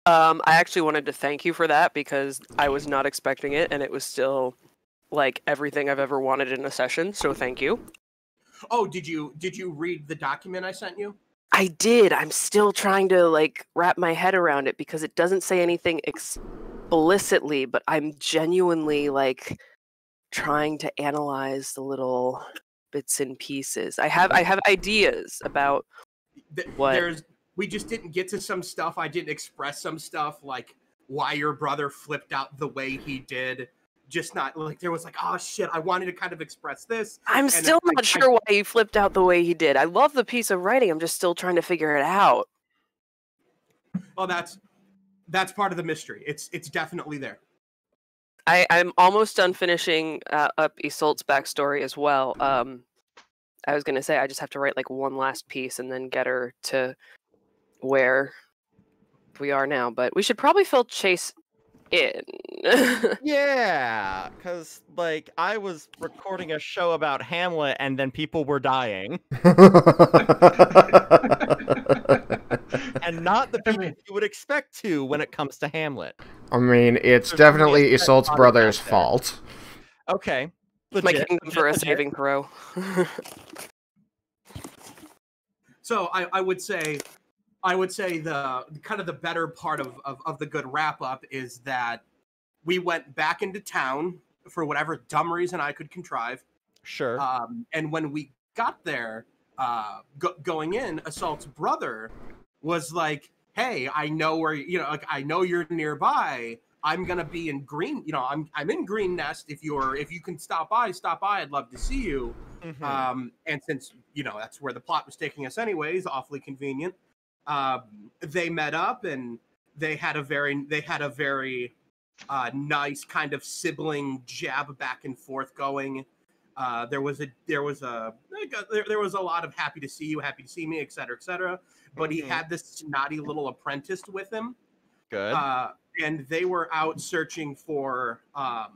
I actually wanted to thank you for that because I was not expecting it, and it was still like everything I've ever wanted in a session. So thank you. Oh, did you read the document I sent you? I did. I'm still trying to like wrap my head around it because it doesn't say anything explicitly, but I'm genuinely like trying to analyze the little bits and pieces. I have ideas about what. We just didn't get to some stuff. I didn't express some stuff, like why your brother flipped out the way he did. Just not like there was like, oh shit, I wanted to kind of express this. I'm still not sure why he flipped out the way he did. I love the piece of writing. I'm just still trying to figure it out. Well, that's part of the mystery. It's definitely there. I'm almost done finishing up Isolt's backstory as well. I was gonna say I just have to write like one last piece and then get her to where we are now. But we should probably fill Chase in. Yeah, because like I was recording a show about Hamlet and then people were dying. And not the people you would expect to when it comes to Hamlet. I mean, it's definitely Isolt's brother's fault. Okay. Legit. My kingdom for a saving throw. So I would say the kind of the better part of the good wrap up is that we went back into town for whatever dumb reason I could contrive. Sure. And when we got there, going in, Assault's brother was like, "Hey, I know where like I know you're nearby. I'm gonna be in Green. I'm in Green Nest. If you can stop by. I'd love to see you." Mm-hmm. And since that's where the plot was taking us anyways, awfully convenient. They met up and they had a very nice kind of sibling jab back and forth going. There was a lot of happy to see you, happy to see me, etc. But he had this snotty little apprentice with him. Good. And they were out searching for I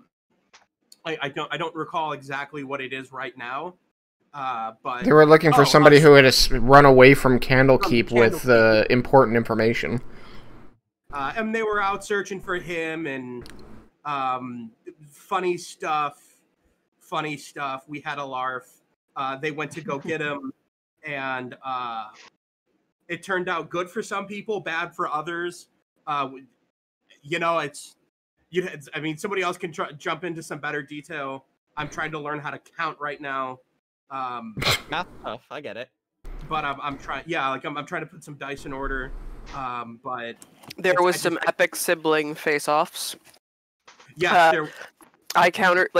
don't recall exactly what it is right now. But they were looking for somebody who had run away from Candlekeep with important information. And they were out searching for him and funny stuff. We had a larf. They went to go get him, and it turned out good for some people, bad for others. I mean, somebody else can jump into some better detail. I'm trying to learn how to count right now. Math tough, I get it. But I'm trying. Yeah, like I'm trying to put some dice in order. But there was some epic sibling face-offs. Yeah, I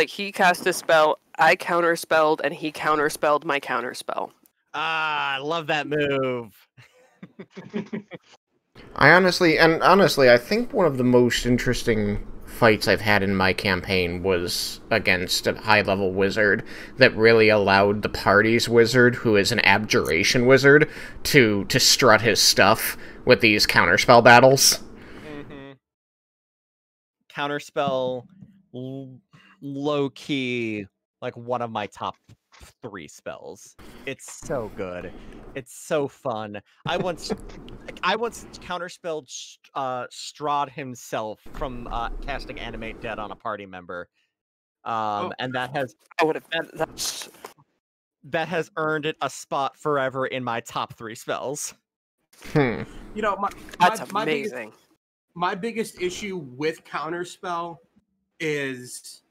he cast a spell, I counterspelled, and he counterspelled my counterspell. Ah, I love that move. Honestly, I think one of the most interesting fights I've had in my campaign was against a high-level wizard that really allowed the party's wizard, who is an abjuration wizard, to strut his stuff with these counterspell battles. Mm-hmm. Counterspell, low-key, like one of my top 3 spells. It's so good. It's so fun. I once counterspelled Strahd himself from casting Animate Dead on a party member, and that has earned it a spot forever in my top 3 spells. That's amazing. My biggest issue with counterspell is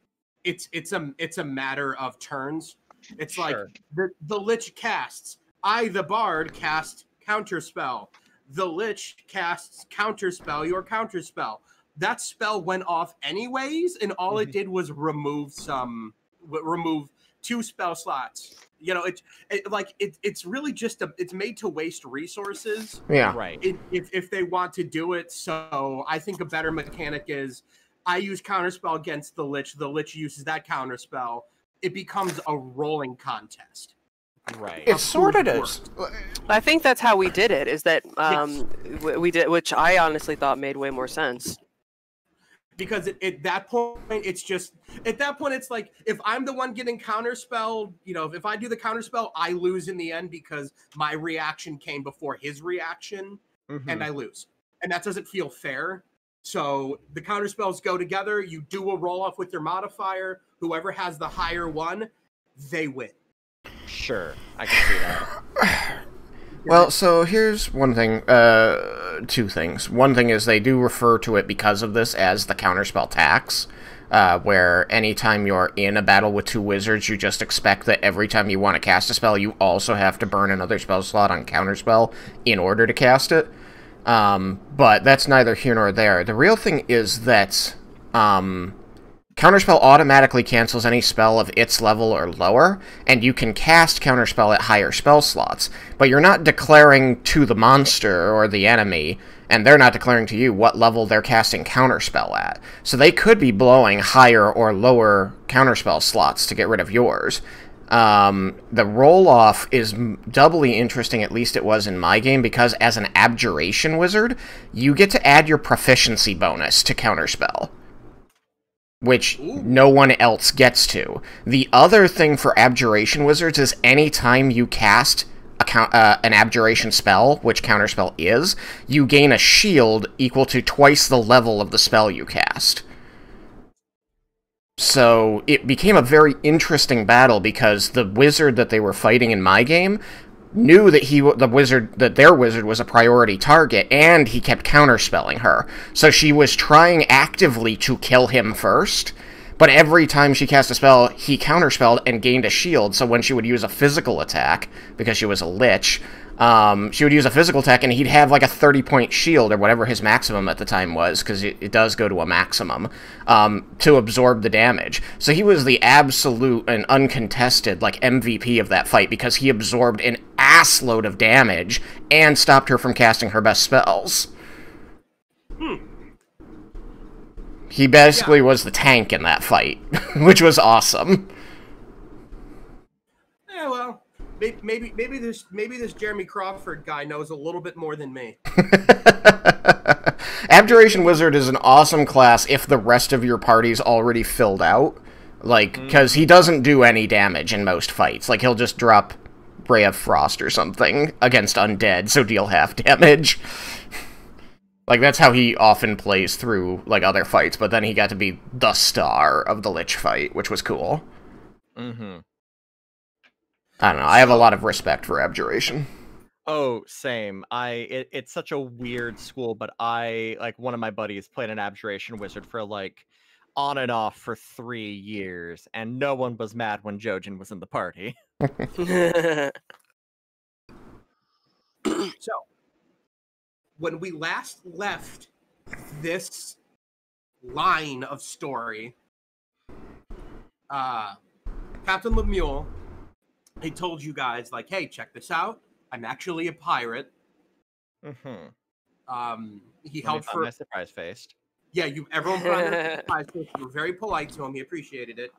it's a matter of turns. It's sure. Like the Lich casts. I, the Bard, cast Counterspell. The Lich casts Counterspell, your Counterspell. That spell went off anyways, and all it did was remove 2 spell slots. It's really just it's made to waste resources. Yeah. Right. If they want to do it. So I think a better mechanic is I use Counterspell against the Lich uses that Counterspell. It becomes a rolling contest. Right. It sort of does. I think that's how we did it, is that we did, which I honestly thought made way more sense. Because at that point, it's like, if I'm the one getting counterspelled, if I do the counterspell, I lose in the end because my reaction came before his reaction, and I lose. and that doesn't feel fair. So the counter spells go together. You do a roll off with your modifier. Whoever has the higher one, they win. Sure, I can see that. Well, so here's one thing, two things. One thing is they do refer to it because of this as the counterspell tax, where anytime you're in a battle with two wizards, you just expect that every time you want to cast a spell, you also have to burn another spell slot on counterspell in order to cast it. But that's neither here nor there. The real thing is that, Counterspell automatically cancels any spell of its level or lower, and you can cast Counterspell at higher spell slots, but you're not declaring to the monster or the enemy, and they're not declaring to you what level they're casting Counterspell at. So they could be blowing higher or lower Counterspell slots to get rid of yours. The roll-off is doubly interesting, at least it was in my game, because as an Abjuration Wizard, you get to add your proficiency bonus to Counterspell, which no one else gets to. The other thing for Abjuration Wizards is anytime you cast an Abjuration spell, which Counterspell is, you gain a shield equal to twice the level of the spell you cast. So it became a very interesting battle because the wizard that they were fighting in my game knew that their wizard was a priority target, and he kept counterspelling her. So she was trying actively to kill him first, but every time she cast a spell, he counterspelled and gained a shield, so when she would use a physical attack, because she was a lich, she would use a physical attack, and he'd have like a 30-point shield, or whatever his maximum at the time was, because it does go to a maximum, to absorb the damage. So he was the absolute and uncontested, like, MVP of that fight, because he absorbed an assload of damage, and stopped her from casting her best spells. He basically was the tank in that fight, which was awesome. Yeah, well, maybe this Jeremy Crawford guy knows a little bit more than me. Abjuration Wizard is an awesome class if the rest of your party's already filled out. Like, because he doesn't do any damage in most fights. Like, he'll just drop Ray of Frost or something against undead, so deal half damage. Like, that's how he often plays through, like, other fights, but then he got to be the star of the Lich fight, which was cool. Mm-hmm. I don't know, I have a lot of respect for Abjuration. Oh, same. It's such a weird school, but one of my buddies played an Abjuration Wizard for, like, on and off for 3 years, and no one was mad when Jojen was in the party. So, when we last left this line of story, Captain Lemuel, he told you guys, like, hey, check this out. I'm actually a pirate. Mm-hmm. He held for my surprise face. Yeah, everyone put on their surprise face. You were very polite to him. He appreciated it.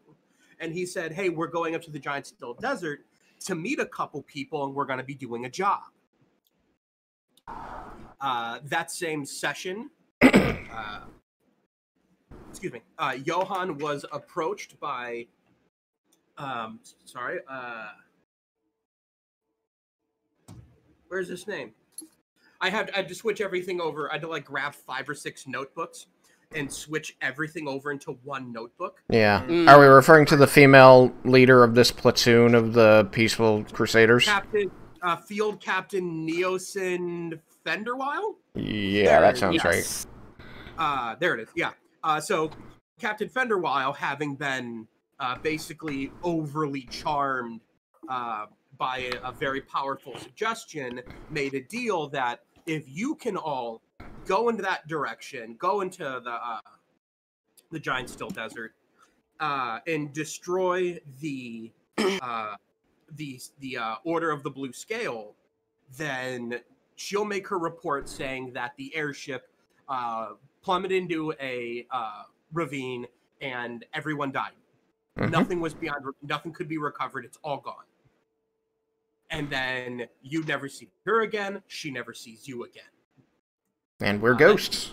And he said, hey, we're going up to the Giant Still Desert to meet a couple people, and we're going to be doing a job. That same session, Johann was approached by, where's his name? I had to switch everything over. I had to, like, grab 5 or 6 notebooks and switch everything over into one notebook. Yeah. Are we referring to the female leader of this platoon of the Peaceful Crusaders? Field Captain Neosin Fenderwile? Yeah, that sounds right. There it is, yeah. So Captain Fenderwile, having been basically overly charmed by a very powerful suggestion, made a deal that if you can all go into that direction, go into the Giant Still Desert, and destroy the Order of the Blue Scale, then she'll make her report saying that the airship plummeted into a ravine and everyone died. Mm-hmm. Nothing could be recovered. It's all gone. And then you never see her again. She never sees you again. And we're ghosts.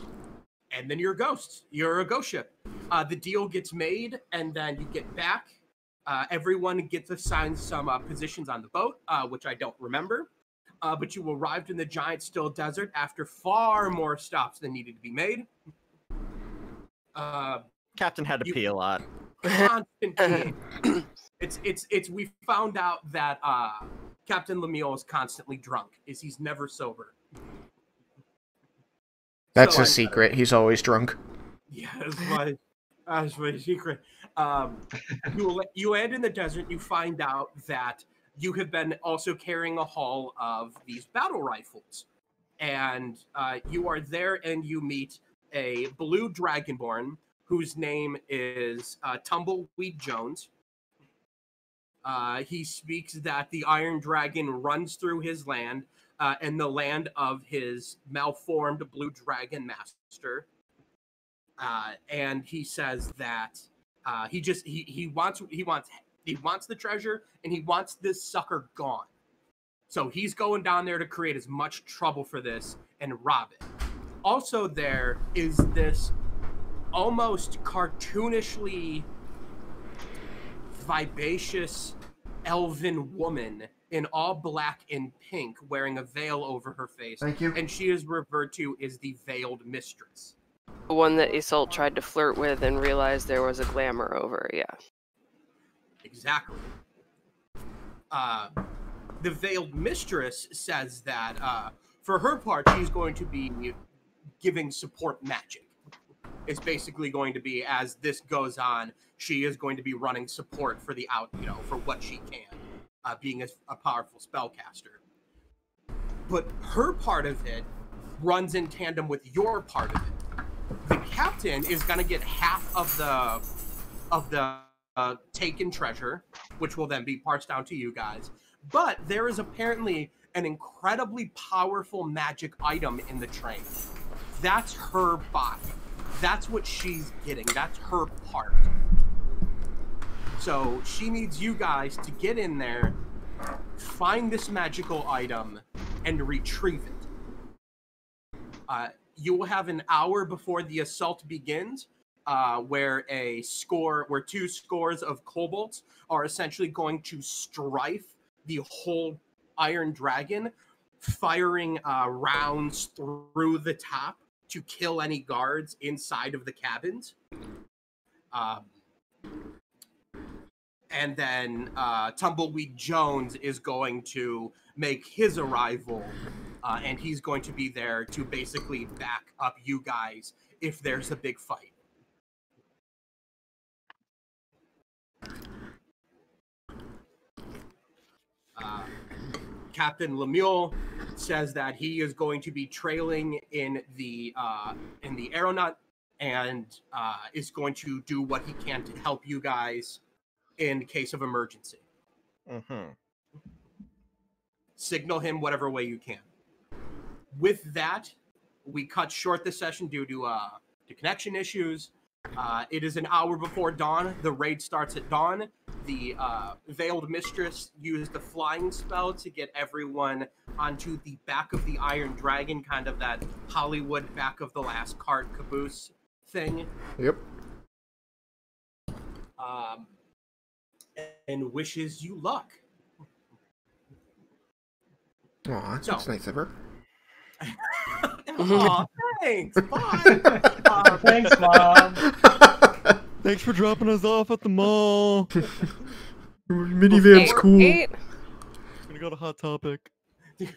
And then you're ghosts. You're a ghost ship. The deal gets made, and then you get back. Everyone gets assigned some positions on the boat, which I don't remember. but you arrived in the giant still desert after far more stops than needed to be made. Captain had to pee a lot. Constant peeing. We found out that Captain Lemuel is constantly drunk. He's never sober. That's a secret. He's always drunk. Yeah, that's my secret. You land in the desert. You find out that you have been also carrying a haul of these battle rifles, and you are there, and you meet a blue dragonborn whose name is Tumbleweed Jones. He speaks that the Iron Dragon runs through his land and the land of his malformed blue dragon master. And he says that he wants the treasure, and he wants this sucker gone. So he's going down there to create as much trouble for this and rob it. Also, there is this almost cartoonishly vivacious elven woman in all black and pink, wearing a veil over her face. Thank you. And she is referred to as the Veiled Mistress. The one that Isolde tried to flirt with and realized there was a glamour over, yeah. Exactly. The Veiled Mistress says that for her part, she's going to be giving support magic. It's basically going to be, as this goes on, she is going to be running support for for what she can, being a powerful spellcaster. But her part of it runs in tandem with your part of it. The captain is going to get half of the taken treasure, which will then be parsed down to you guys. But there is apparently an incredibly powerful magic item in the train. That's her body. That's what she's getting. That's her part. So she needs you guys to get in there, find this magical item, and retrieve it. You will have an hour before the assault begins, where two scores of kobolds are essentially going to strife the whole Iron Dragon, firing rounds through the top to kill any guards inside of the cabins. And then Tumbleweed Jones is going to make his arrival, and he's going to be there to basically back up you guys if there's a big fight. Captain Lemuel says that he is going to be trailing in the aeronaut and is going to do what he can to help you guys in case of emergency. Mm-hmm. Signal him whatever way you can. With that, we cut short this session due to connection issues. It is an hour before dawn. The raid starts at dawn. The Veiled Mistress used the flying spell to get everyone onto the back of the Iron Dragon, kind of that Hollywood back of the last cart caboose thing. Yep. And wishes you luck. Aw, that's nice of her. Aw, thanks. Bye. Thanks, Mom. Thanks for dropping us off at the mall. Minivan's cool. Eight. I'm gonna go to Hot Topic. I'm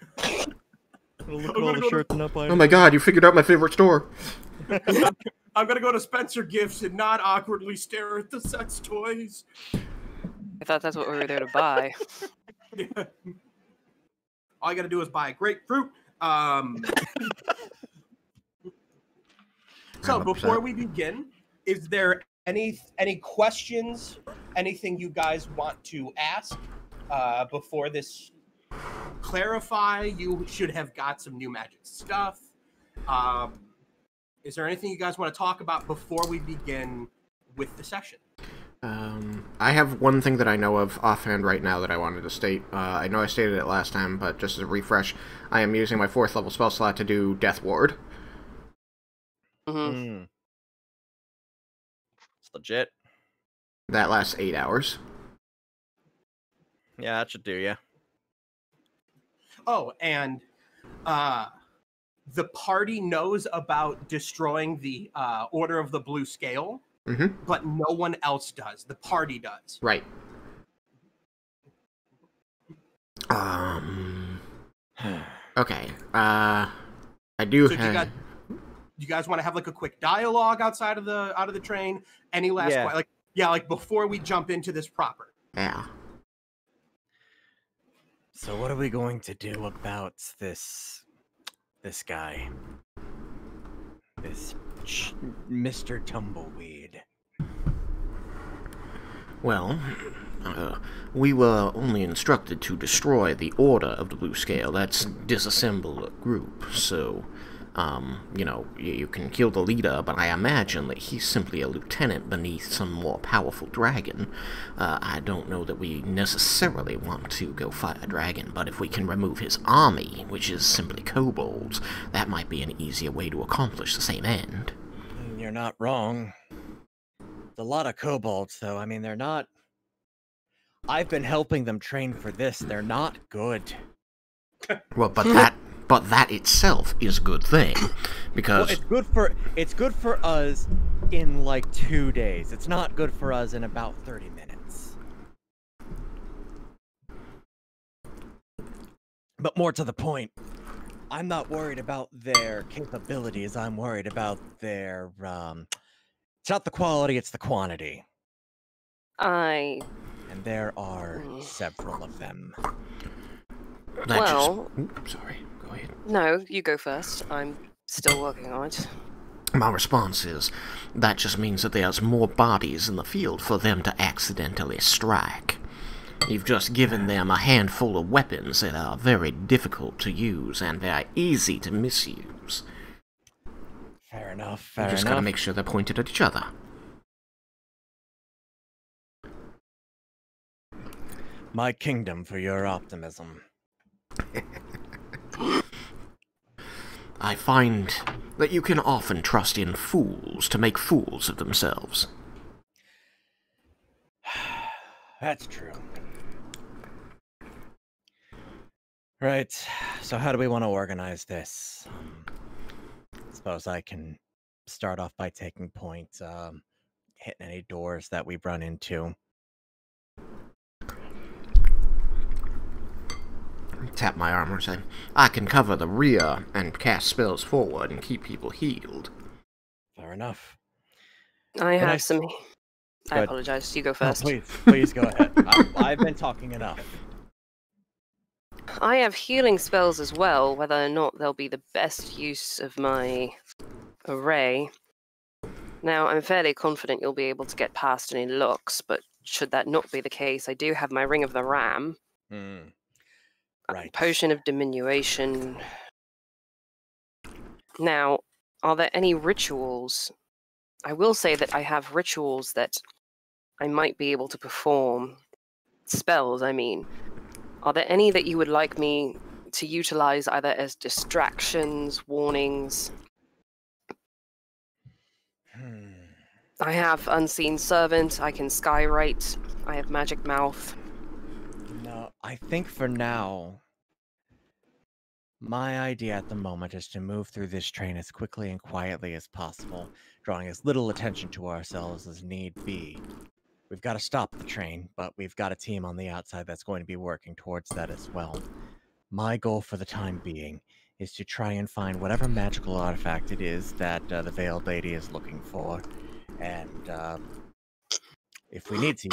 gonna look at all the shirts and up Oh my god, you figured out my favorite store. I'm gonna go to Spencer Gifts and not awkwardly stare at the sex toys. I thought that's what we were there to buy. Yeah. All I gotta do is buy a grapefruit. So before we begin, is there any questions, anything you guys want to ask before this? Clarify, you should have got some new magic stuff. Is there anything you guys want to talk about before we begin with the session? I have one thing that I know of offhand right now that I wanted to state. I know I stated it last time, but just as a refresh, I am using my 4th level spell slot to do Death Ward. Mm-hmm. It's legit. That lasts 8 hours. Yeah, that should do ya. Oh, and the party knows about destroying the Order of the Blue Scale, but no one else does. The party does. Right. Okay. I do So have. you guys want to have like a quick dialogue outside of the train? Any last like before we jump into this proper? Yeah. So what are we going to do about this guy? This Mr. Tumbleweed. Well, we were only instructed to destroy the Order of the Blue Scale. That's disassemble a group, so, you can kill the leader, but I imagine that he's simply a lieutenant beneath some more powerful dragon. I don't know that we necessarily want to go fight a dragon, but if we can remove his army, which is simply kobolds, that might be an easier way to accomplish the same end. You're not wrong. A lot of kobolds, though. I mean, they're not... I've been helping them train for this. They're not good. Well, but that itself is a good thing, because... Well, it's good for us in, like, 2 days. It's not good for us in about 30 minutes. But more to the point, I'm not worried about their capabilities. I'm worried about their, It's not the quality, it's the quantity. And there are several of them. Sorry, go ahead. No, you go first. I'm still working on it. My response is, that just means that there's more bodies in the field for them to accidentally strike. You've just given them a handful of weapons that are very difficult to use and very easy to misuse. Fair enough, You just gotta make sure they're pointed at each other. My kingdom for your optimism. I find that you can often trust in fools to make fools of themselves. That's true. Right, so how do we want to organize this? Suppose I can start off by taking point, hitting any doors that we've run into. Tap my armor, say, I can cover the rear and cast spells forward and keep people healed. Fair enough. I apologize. You go first. No, please go ahead. I've been talking enough. I have healing spells as well, whether or not they'll be the best use of my array. Now, I'm fairly confident you'll be able to get past any locks, but should that not be the case, I do have my Ring of the Ram. Right. Potion of Diminution. Now, are there any rituals? I will say that I have rituals that I might be able to perform. Spells, I mean. Are there any that you would like me to utilize either as distractions, warnings? I have Unseen Servant, I can Skywrite, I have Magic Mouth. No, I think for now, my idea at the moment is to move through this train as quickly and quietly as possible, drawing as little attention to ourselves as need be. We've got to stop the train, but we've got a team on the outside that's going to be working towards that as well. My goal for the time being is to try and find whatever magical artifact it is that the Veiled Lady is looking for, and if we need to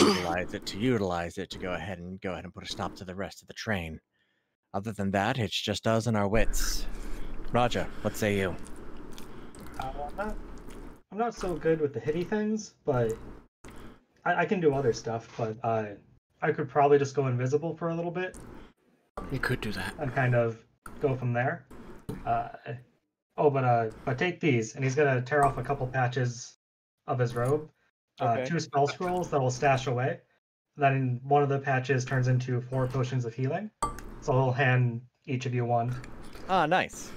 utilize it to go ahead and put a stop to the rest of the train. Other than that, it's just us and our wits. Raja, what say you? I'm not so good with the hitty things, but I can do other stuff. But I could probably just go invisible for a little bit. You could do that. And kind of go from there. But take these, and he's gonna tear off a couple patches of his robe. Okay. 2 spell scrolls that will stash away. Then one of the patches turns into 4 potions of healing. So he'll hand each of you one. Ah, nice.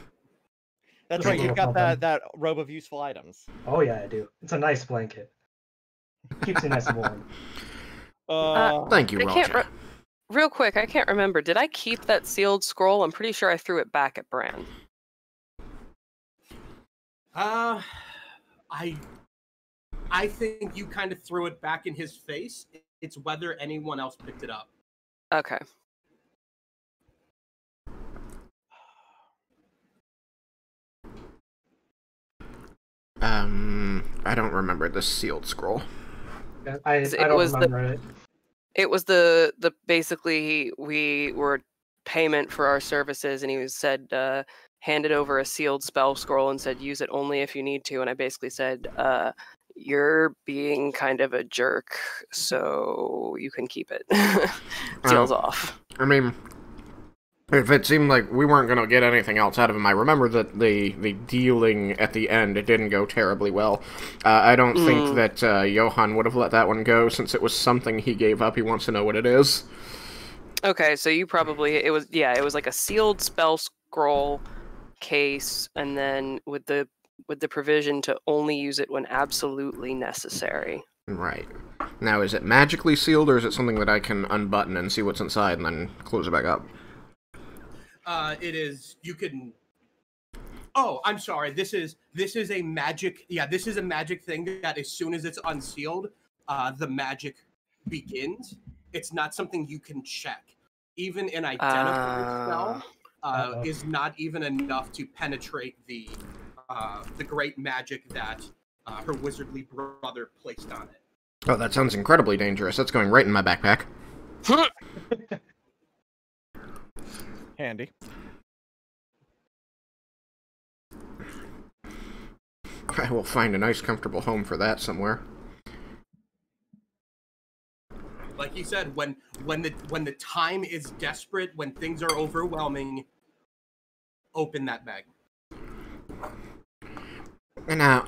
That's Just a right, you've little got something. that robe of useful items. Oh yeah, I do. It's a nice blanket. Keeps you nice and warm. Thank you, I Roger. Real quick, I can't remember. Did I keep that sealed scroll? I'm pretty sure I threw it back at Bran. I think you kind of threw it back in his face. It's whether anyone else picked it up. Okay. I don't remember the sealed scroll. Yeah, I don't remember it. It was the basically we were payment for our services, and he said handed over a sealed spell scroll and said use it only if you need to, and I basically said you're being kind of a jerk, so you can keep it. Seals off. I mean, if it seemed like we weren't going to get anything else out of him, I remember that the dealing at the end, it didn't go terribly well. I don't think that Johann would have let that one go, since it was something he gave up. He wants to know what it is. Okay, so you probably, it was like a sealed spell scroll case, and then with the provision to only use it when absolutely necessary. Right. Now, is it magically sealed, or is it something that I can unbutton and see what's inside and then close it back up? It is. You can. Oh, I'm sorry. This is a magic. Yeah, this is a magic thing that as soon as it's unsealed, the magic begins. It's not something you can check. Even an identifier spell is not even enough to penetrate the great magic that her wizardly brother placed on it. Oh, that sounds incredibly dangerous. That's going right in my backpack. Handy. I will find a nice, comfortable home for that somewhere. Like you said, when the time is desperate, when things are overwhelming, open that bag. Now,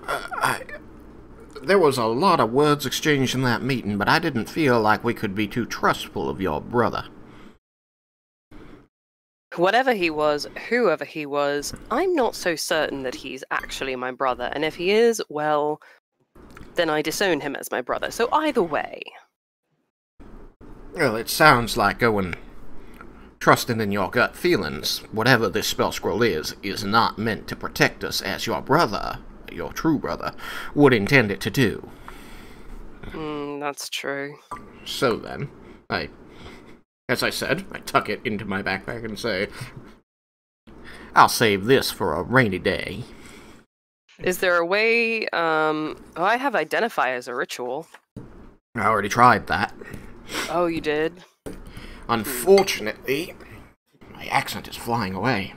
there was a lot of words exchanged in that meeting, but I didn't feel like we could be too trustful of your brother. Whatever he was, whoever he was, I'm not so certain that he's actually my brother, and if he is, well, then I disown him as my brother, so either way. Well, it sounds like going trusting in your gut feelings. Whatever this spell scroll is not meant to protect us as your brother, your true brother, would intend it to do. That's true. So then, as I said, I tuck it into my backpack and say, I'll save this for a rainy day. Is there a way, I have Identify as a ritual. I already tried that. Oh, you did? Unfortunately, my accent is flying away.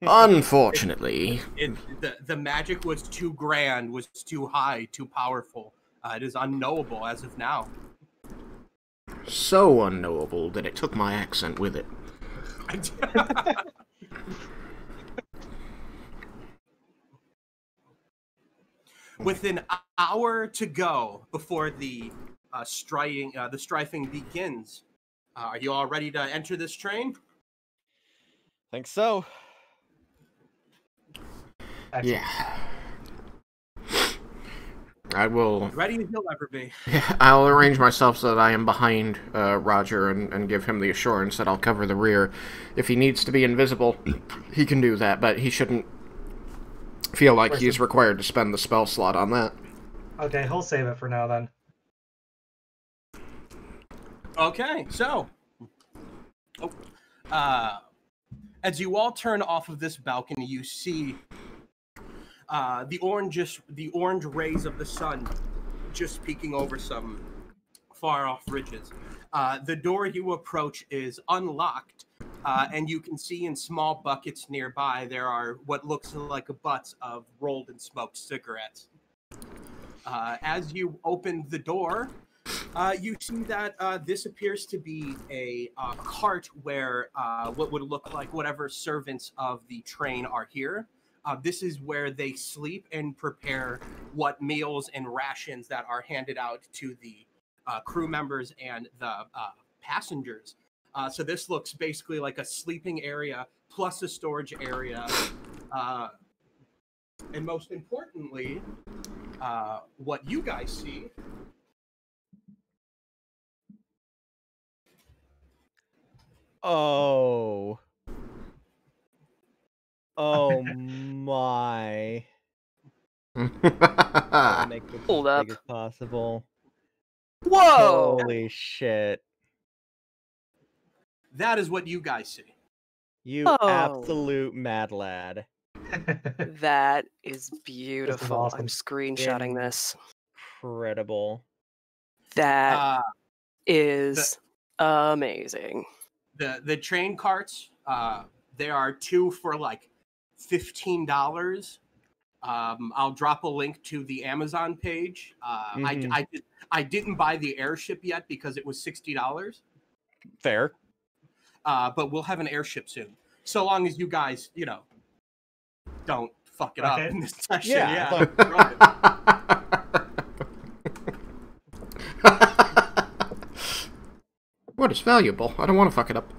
Unfortunately. The magic was too grand, was too high, too powerful. It is unknowable as of now. So unknowable that it took my accent with it. With an hour to go before the strifing begins, are you all ready to enter this train? Think so. Yeah. I will... Ready as you'll ever be. I'll arrange myself so that I am behind Roger and give him the assurance that I'll cover the rear. If he needs to be invisible, he can do that, but he shouldn't feel like he's required to spend the spell slot on that. Okay, he'll save it for now then. Okay, so... as you all turn off of this balcony, you see the orange rays of the sun just peeking over some far-off ridges. The door you approach is unlocked, and you can see in small buckets nearby there are what looks like butts of rolled and smoked cigarettes. As you open the door, you see that this appears to be a cart where what would look like whatever servants of the train are here. This is where they sleep and prepare what meals and rations that are handed out to the crew members and the passengers. So this looks basically like a sleeping area plus a storage area. And most importantly, what you guys see Oh. Oh my. I'll make this Hold as up. big as possible. Whoa! Holy shit. That is what you guys see. You Oh. absolute mad lad. That is beautiful. awesome. I'm screenshotting this. Incredible. That Uh, is amazing. the train carts, they are 2 for like $15. I'll drop a link to the Amazon page. I didn't buy the airship yet because it was $60. Fair. But we'll have an airship soon. So long as you guys, don't fuck it up Okay. in this session. Yeah, Yeah. look. don't ruin it. What is valuable? I don't want to fuck it up.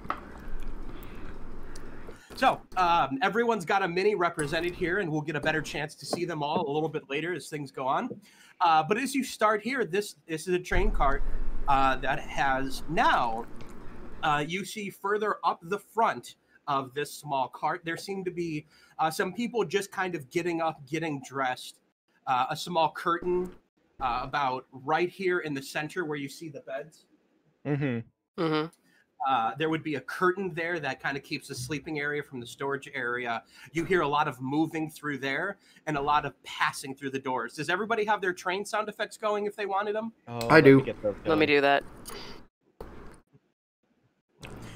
So everyone's got a mini represented here, and we'll get a better chance to see them all a little bit later as things go on. But as you start here, this is a train cart that has now, you see further up the front of this small cart, there seem to be some people just kind of getting up, getting dressed. A small curtain about right here in the center where you see the beds. Mm-hmm. Mm-hmm. There would be a curtain there that kind of keeps the sleeping area from the storage area. You hear a lot of moving through there and a lot of passing through the doors. Does everybody have their train sound effects going if they wanted them? Oh, I do. Let me do that.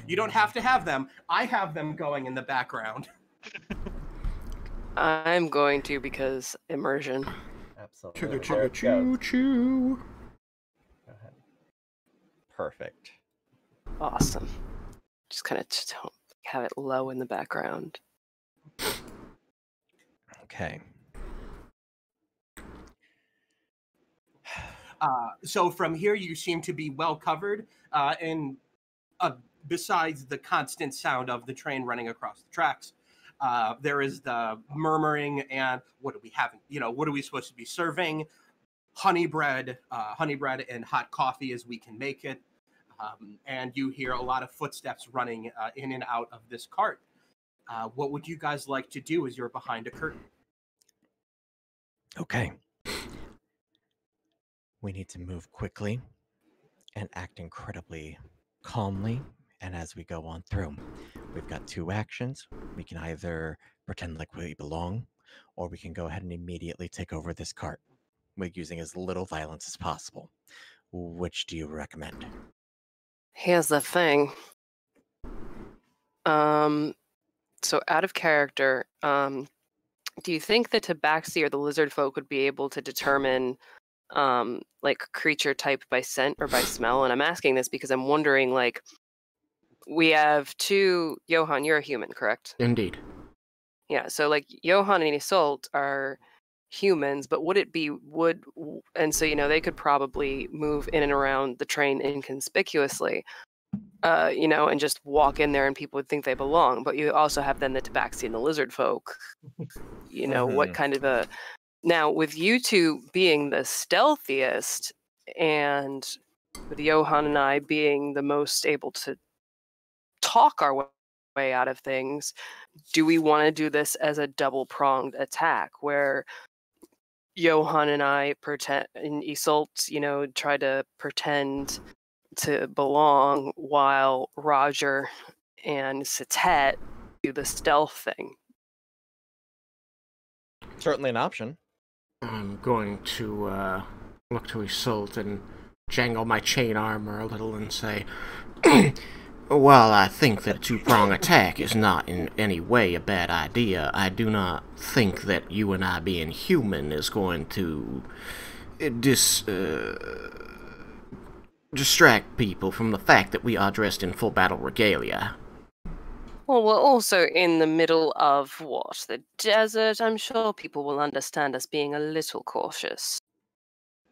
You don't have to have them. I have them going in the background. I'm going to because immersion. Absolutely. Chugga There chugga it choo goes. choo. Go ahead. Perfect. Awesome. Just kind of have it low in the background. Okay. So from here, you seem to be well covered. And besides the constant sound of the train running across the tracks, there is the murmuring and what do we have? What are we supposed to be serving? Honey bread and hot coffee as we can make it. And you hear a lot of footsteps running in and out of this cart. What would you guys like to do as you're behind a curtain? Okay. We need to move quickly and act incredibly calmly. And as we go on through, we've got two actions. We can either pretend like we belong, or we can go ahead and immediately take over this cart with using as little violence as possible. Which do you recommend? Here's the thing. So out of character, do you think the tabaxi or the lizard folk would be able to determine like creature type by scent or by smell? And I'm asking this because I'm wondering, like, we have two. Johann, you're a human, correct? Indeed. Yeah. So like Johann and Isolt are humans, but would it be and so they could probably move in and around the train inconspicuously. And just walk in there and people would think they belong. But you also have then the tabaxi and the lizard folk. What kind of a... Now, with you two being the stealthiest and with Johann and I being the most able to talk our way out of things, do we want to do this as a double-pronged attack where Johann and I pretend, and Isolt, try to pretend to belong while Roger and Satet do the stealth thing? Certainly an option. I'm going to look to Isolt and jangle my chain armor a little and say, "While I think that a two-prong attack is not in any way a bad idea, I do not think that you and I being human is going to distract people from the fact that we are dressed in full battle regalia." Well, we're also in the middle of what? The desert. I'm sure people will understand us being a little cautious.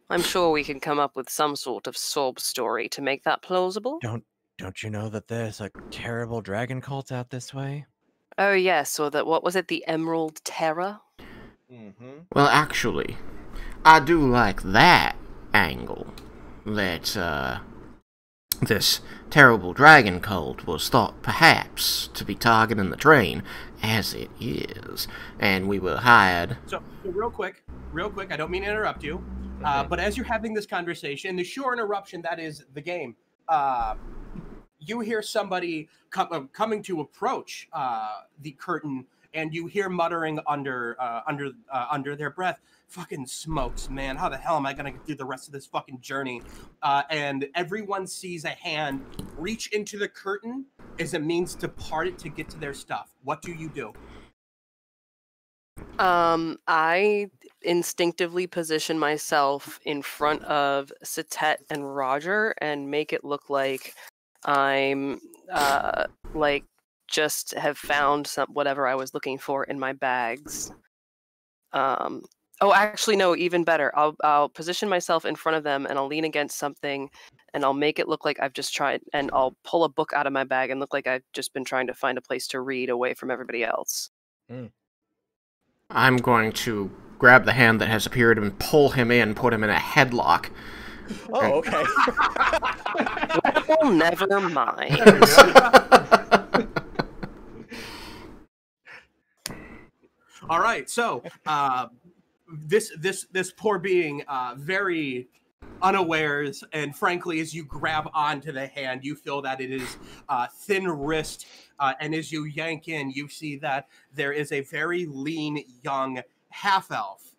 I'm sure we can come up with some sort of sob story to make that plausible. Don't you know that there's a terrible dragon cult out this way? Oh yes, or that, what was it, the Emerald Terror? Mm-hmm. Well, actually, I do like that angle. That This terrible dragon cult was thought perhaps to be targeting the train, as it is, and we were hired. So real quick, I don't mean to interrupt you, but as you're having this conversation, the short interruption that is the game, you hear somebody coming to approach the curtain, and you hear muttering under their breath, "Fucking smokes, man! How the hell am I gonna do the rest of this fucking journey?" And everyone sees a hand reach into the curtain as a means to part it to get to their stuff. What do you do? I instinctively position myself in front of Satet and Roger and make it look like I'm like just have found whatever I was looking for in my bags. Oh, actually, no, even better. I'll position myself in front of them and I'll lean against something and I'll make it look like I've just tried, and I'll pull a book out of my bag and look like I've just been trying to find a place to read away from everybody else. I'm going to grab the hand that has appeared and pull him in, put him in a headlock. Oh, okay. Well, never mind. All right, so this poor being, very unawares, and frankly, as you grab onto the hand, you feel that it is thin wrist, and as you yank in, you see that there is a very lean, young half-elf.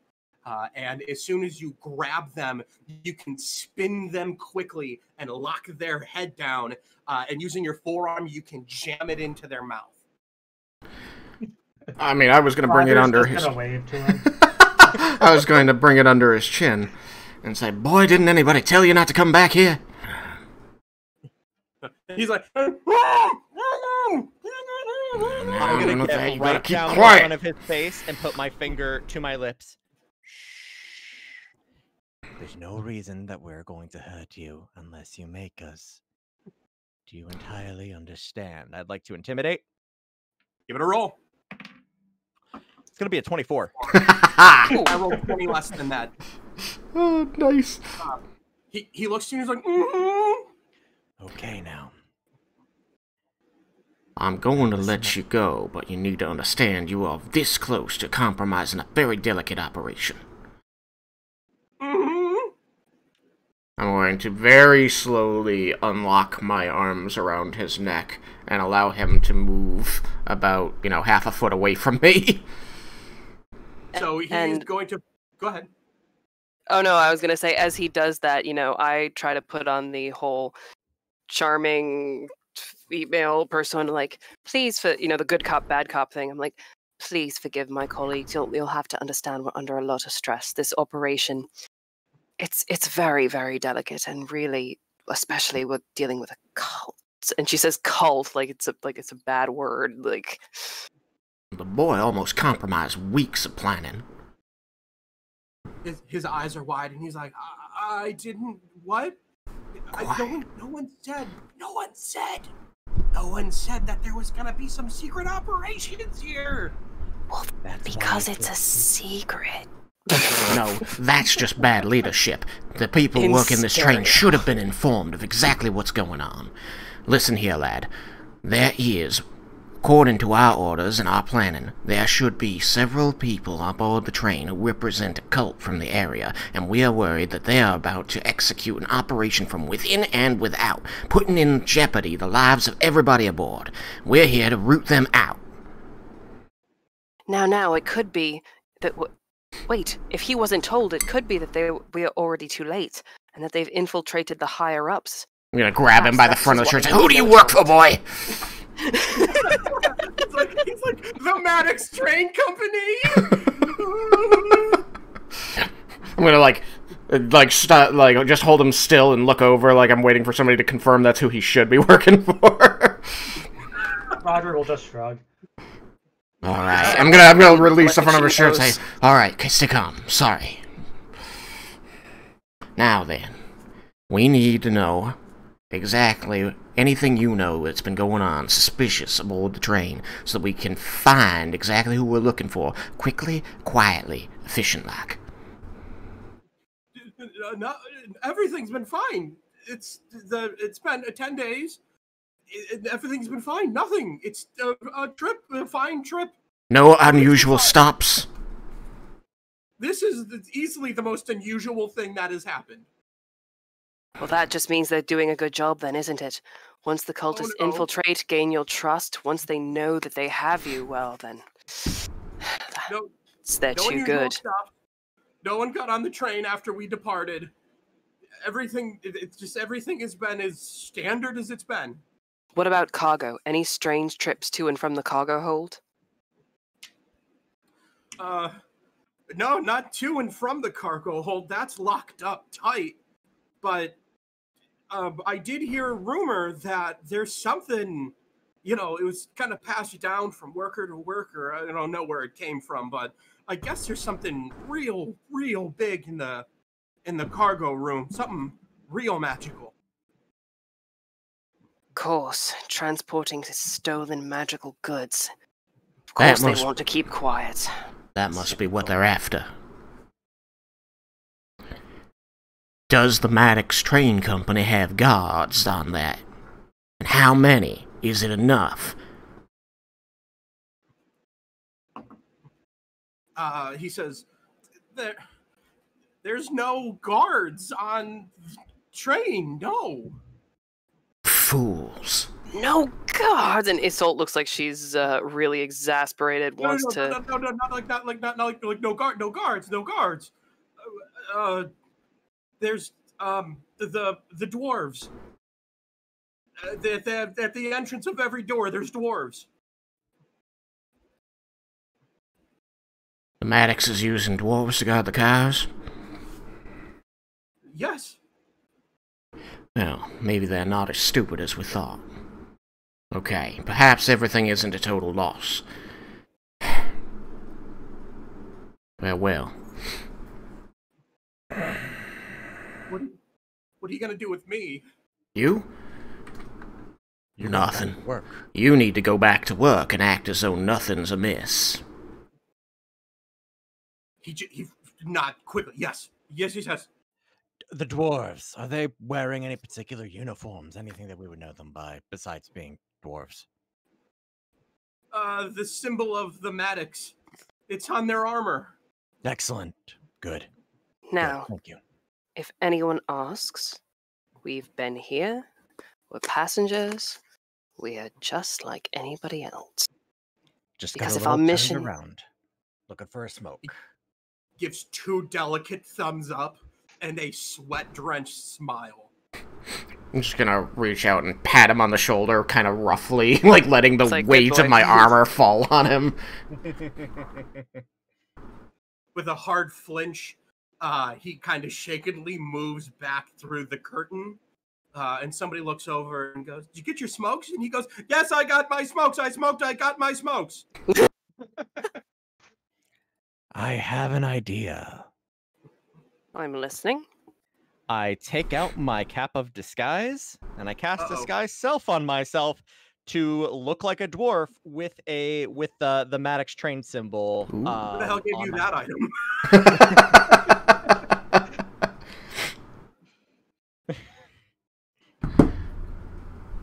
And as soon as you grab them, you can spin them quickly and lock their head down, and using your forearm, you can jam it into their mouth. I mean, I was going to bring it under his... Wave to him. I was going to bring it under his chin and say, "Boy, didn't anybody tell you not to come back here?" He's like, I'm gonna get right keep down in quiet. front of his face and put my finger to my lips. There's no reason that we're going to hurt you unless you make us. Do you entirely understand? I'd like to intimidate. give it a roll. It's gonna be a 24. I rolled 20 less than that. Oh, nice. He looks to you and he's like, mm-hmm. Okay, now. I'm going to let you go, but you need to understand you are this close to compromising a very delicate operation. Mm-hmm. I'm going to very slowly unlock my arms around his neck and allow him to move about, half a foot away from me. So he's going to... Go ahead. Oh no, I was gonna say, as he does that, I try to put on the whole charming female person, like, please, for the good cop, bad cop thing. I'm like, please forgive my colleagues. You'll have to understand we're under a lot of stress. This operation, it's very, very delicate, and really, especially with dealing with a cult. And she says cult like it's a bad word, like. The boy almost compromised weeks of planning. His eyes are wide, and he's like, I didn't... What? No one said that there was going to be some secret operations here. Well, because it's a secret. No, that's just bad leadership. The people working this train should have been informed of exactly what's going on. Listen here, lad. There is... According to our orders and our planning, there should be several people aboard the train who represent a cult from the area, and we are worried that they are about to execute an operation from within and without, putting in jeopardy the lives of everybody aboard. We're here to root them out. Now, it could be that... Wait, if he wasn't told, it could be that we are already too late, and that they've infiltrated the higher-ups. I'm gonna grab him by the front of the shirt and say, "Who do you work for, boy?" He's like the Maddox Train Company. I'm gonna just hold him still and look over like I'm waiting for somebody to confirm that's who he should be working for. Roger will just shrug. All right, I'm gonna release the front of his shirt and say, "All right, stay calm. Sorry." Now then, we need to know exactly anything you know that's been going on suspicious aboard the train so that we can find exactly who we're looking for quickly, quietly, efficient-like. No, everything's been fine. it's been 10 days. Everything's been fine. Nothing. It's a fine trip. No unusual stops. This is easily the most unusual thing that has happened. Well, that just means they're doing a good job then, isn't it? Once the cultists no. infiltrate, gain your trust, once they know that they have you, well then... No, they're no too unusual good. stuff. No one got on the train after we departed. Everything, it's just everything has been as standard as it's been. What about cargo? Any strange trips to and from the cargo hold? No, not to and from the cargo hold. That's locked up tight. But I did hear a rumor that there's something, it was kind of passed down from worker to worker. I don't know where it came from, but I guess there's something real, real big in the cargo room. Something real magical. Of course, transporting stolen magical goods. Of course they want to keep quiet. That must be what they're after. Does the Maddox Train Company have guards on that? And how many? Is it enough? He says, there's no guards on the train, no. Fools. No guards! And Isolde looks like she's really exasperated, No, not like that, like no guards. There's the dwarves. At the entrance of every door, there's dwarves. The Maddox is using dwarves to guard the cars? Yes. Well, maybe they're not as stupid as we thought. Okay, perhaps everything isn't a total loss. Well. What are you gonna do with me? You? Nothing. You need to go back to work and act as though nothing's amiss. He not quickly. Yes. The dwarves, are they wearing any particular uniforms? Anything that we would know them by, besides being dwarves? The symbol of the Maddox. It's on their armor. Excellent. Good. Now, Good. Thank you. If anyone asks, we've been here. We're passengers. We are just like anybody else. Just because got a if our little mission turned around, looking for a smoke. Gives 2 delicate thumbs up and a sweat-drenched smile. I'm just gonna reach out and pat him on the shoulder, kind of roughly, like letting the like, weight of my armor fall on him. With a hard flinch, he kind of shakenly moves back through the curtain, and somebody looks over and goes, "Did you get your smokes?" And he goes, "Yes, I got my smokes. I got my smokes." I have an idea. I'm listening. I take out my cap of disguise, and I cast disguise self on myself to look like a dwarf with the Maddox train symbol. Who the hell gave you that item?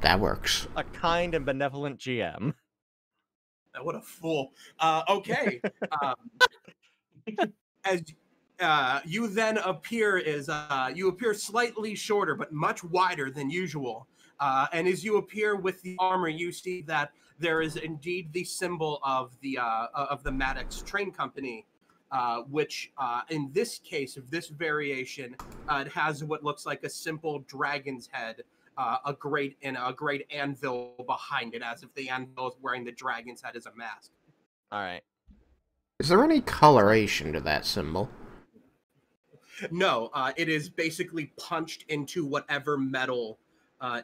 That works. A kind and benevolent GM. What a fool. Okay. As you then appear you appear slightly shorter but much wider than usual. And as you appear with the armor, you see that there is indeed the symbol of the Maddox Train Company, which in this case of this variation, it has what looks like a simple dragon's head, a great anvil behind it, as if the anvil is wearing the dragon's head as a mask. All right. Is there any coloration to that symbol? No, it is basically punched into whatever metal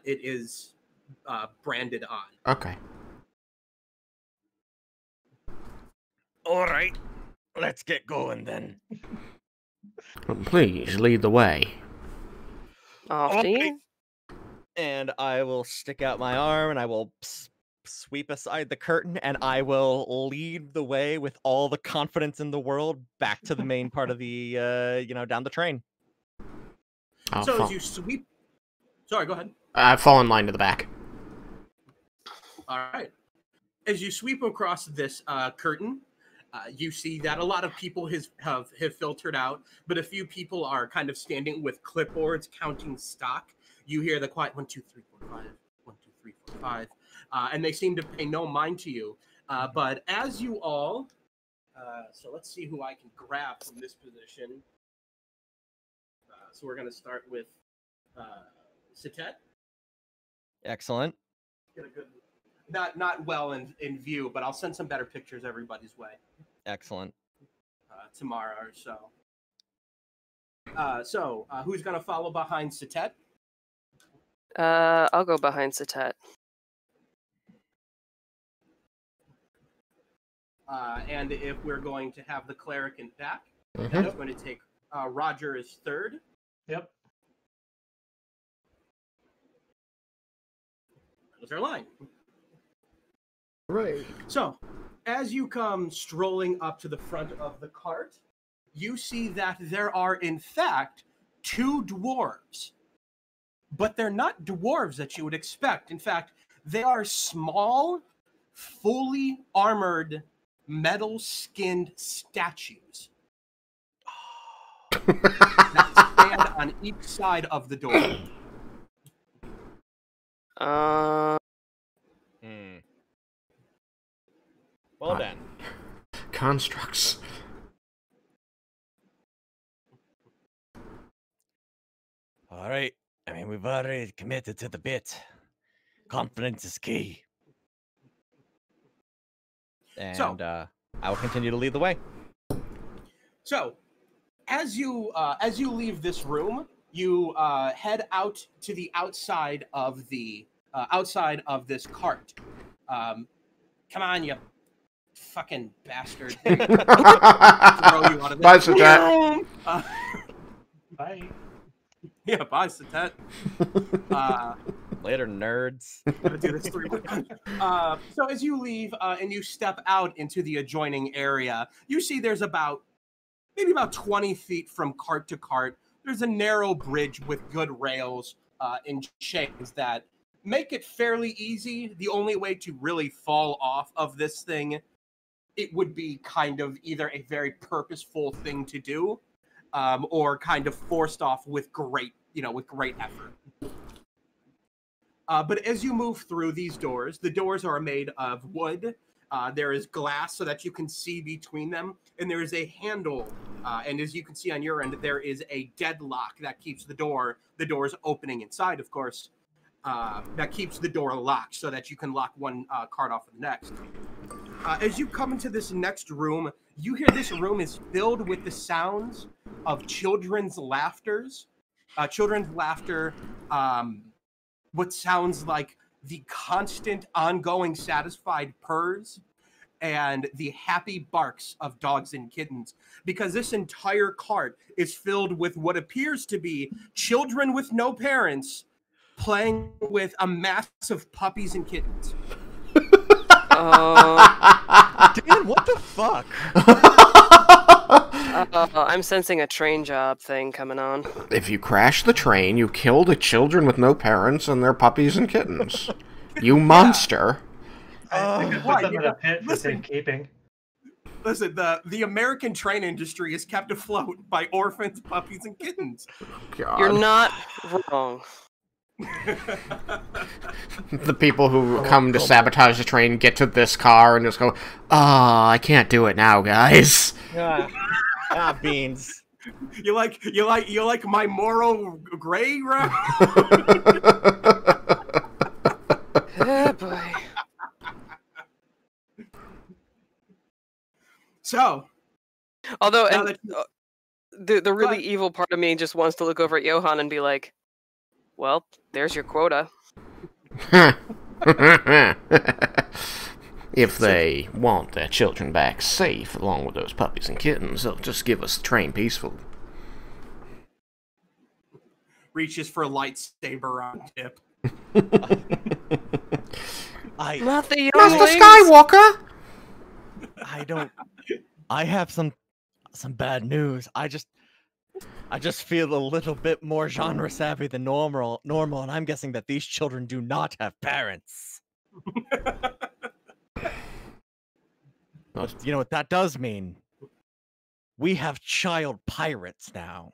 it is branded on. Okay. All right. Let's get going then. Please, lead the way. After you. And I will stick out my arm, and I will sweep aside the curtain, and I will lead the way with all the confidence in the world back to the main part of the, down the train. So as you sweep Sorry, go ahead. Fall in line to the back. All right. As you sweep across this curtain, you see that a lot of people have filtered out, but a few people are kind of standing with clipboards counting stock. You hear the quiet 1, 2, 3, 4, 5, 1, 2, 3, 4, 5, and they seem to pay no mind to you. But as you all, so let's see who I can grab from this position. So we're going to start with Satet. Excellent. Get a good, not well in view, but I'll send some better pictures everybody's way. Excellent. Tomorrow or so. Who's going to follow behind Satet? I'll go behind Satet. And if we're going to have the cleric in back, Mhm. that's going to take Roger as third. Yep. That was our line. Right. So, as you come strolling up to the front of the cart, you see that there are, in fact, 2 dwarves. But they're not dwarves that you would expect. In fact, they are small, fully armored, metal-skinned statues that stand on each side of the door. Well then. Constructs. All right. I mean, we've already committed to the bit. Confidence is key. And I will continue to lead the way. So, as you leave this room, you head out to the outside of this cart. Come on, you fucking bastard! Throw you out of Bye, this Satet. room. Bye. Yeah, bye, Satet. Later, nerds. Gotta do this 3 So as you leave and you step out into the adjoining area, you see there's maybe about 20 feet from cart to cart. There's a narrow bridge with good rails and chains that make it fairly easy. The only way to really fall off of this thing, it would be kind of either a very purposeful thing to do, or kind of forced off with great effort. But as you move through these doors, the doors are made of wood. There is glass so that you can see between them, and there is a handle. And as you can see on your end, there is a deadlock that keeps the doors opening inside, of course, that keeps the door locked so that you can lock one cart off of the next. As you come into this next room, you hear this room is filled with the sounds of children's laughter, what sounds like the constant, ongoing, satisfied purrs and the happy barks of dogs and kittens, because this entire cart is filled with what appears to be children with no parents playing with a mass of puppies and kittens. Dan, what the fuck? I'm sensing a train job thing coming on. If you crash the train, you kill the children with no parents and their puppies and kittens. You monster. I could put them in a pit for safekeeping. Listen, the American train industry is kept afloat by orphans, puppies, and kittens. God. You're not wrong. The people who come to sabotage the train get to this car and just go, I can't do it now, guys. Beans. You like my moral gray ground? Oh boy. So, Although, now and that the really evil part of me just wants to look over at Johann and be like, "Well, there's your quota." If they want their children back safe, along with those puppies and kittens, they'll just give us the train peaceful. reaches for a lightsaber on tip. Not the Master younglings. Skywalker! I have some bad news. I just feel a little bit more genre savvy than normal, and I'm guessing that these children do not have parents. But you know what that does mean? We have child pirates now.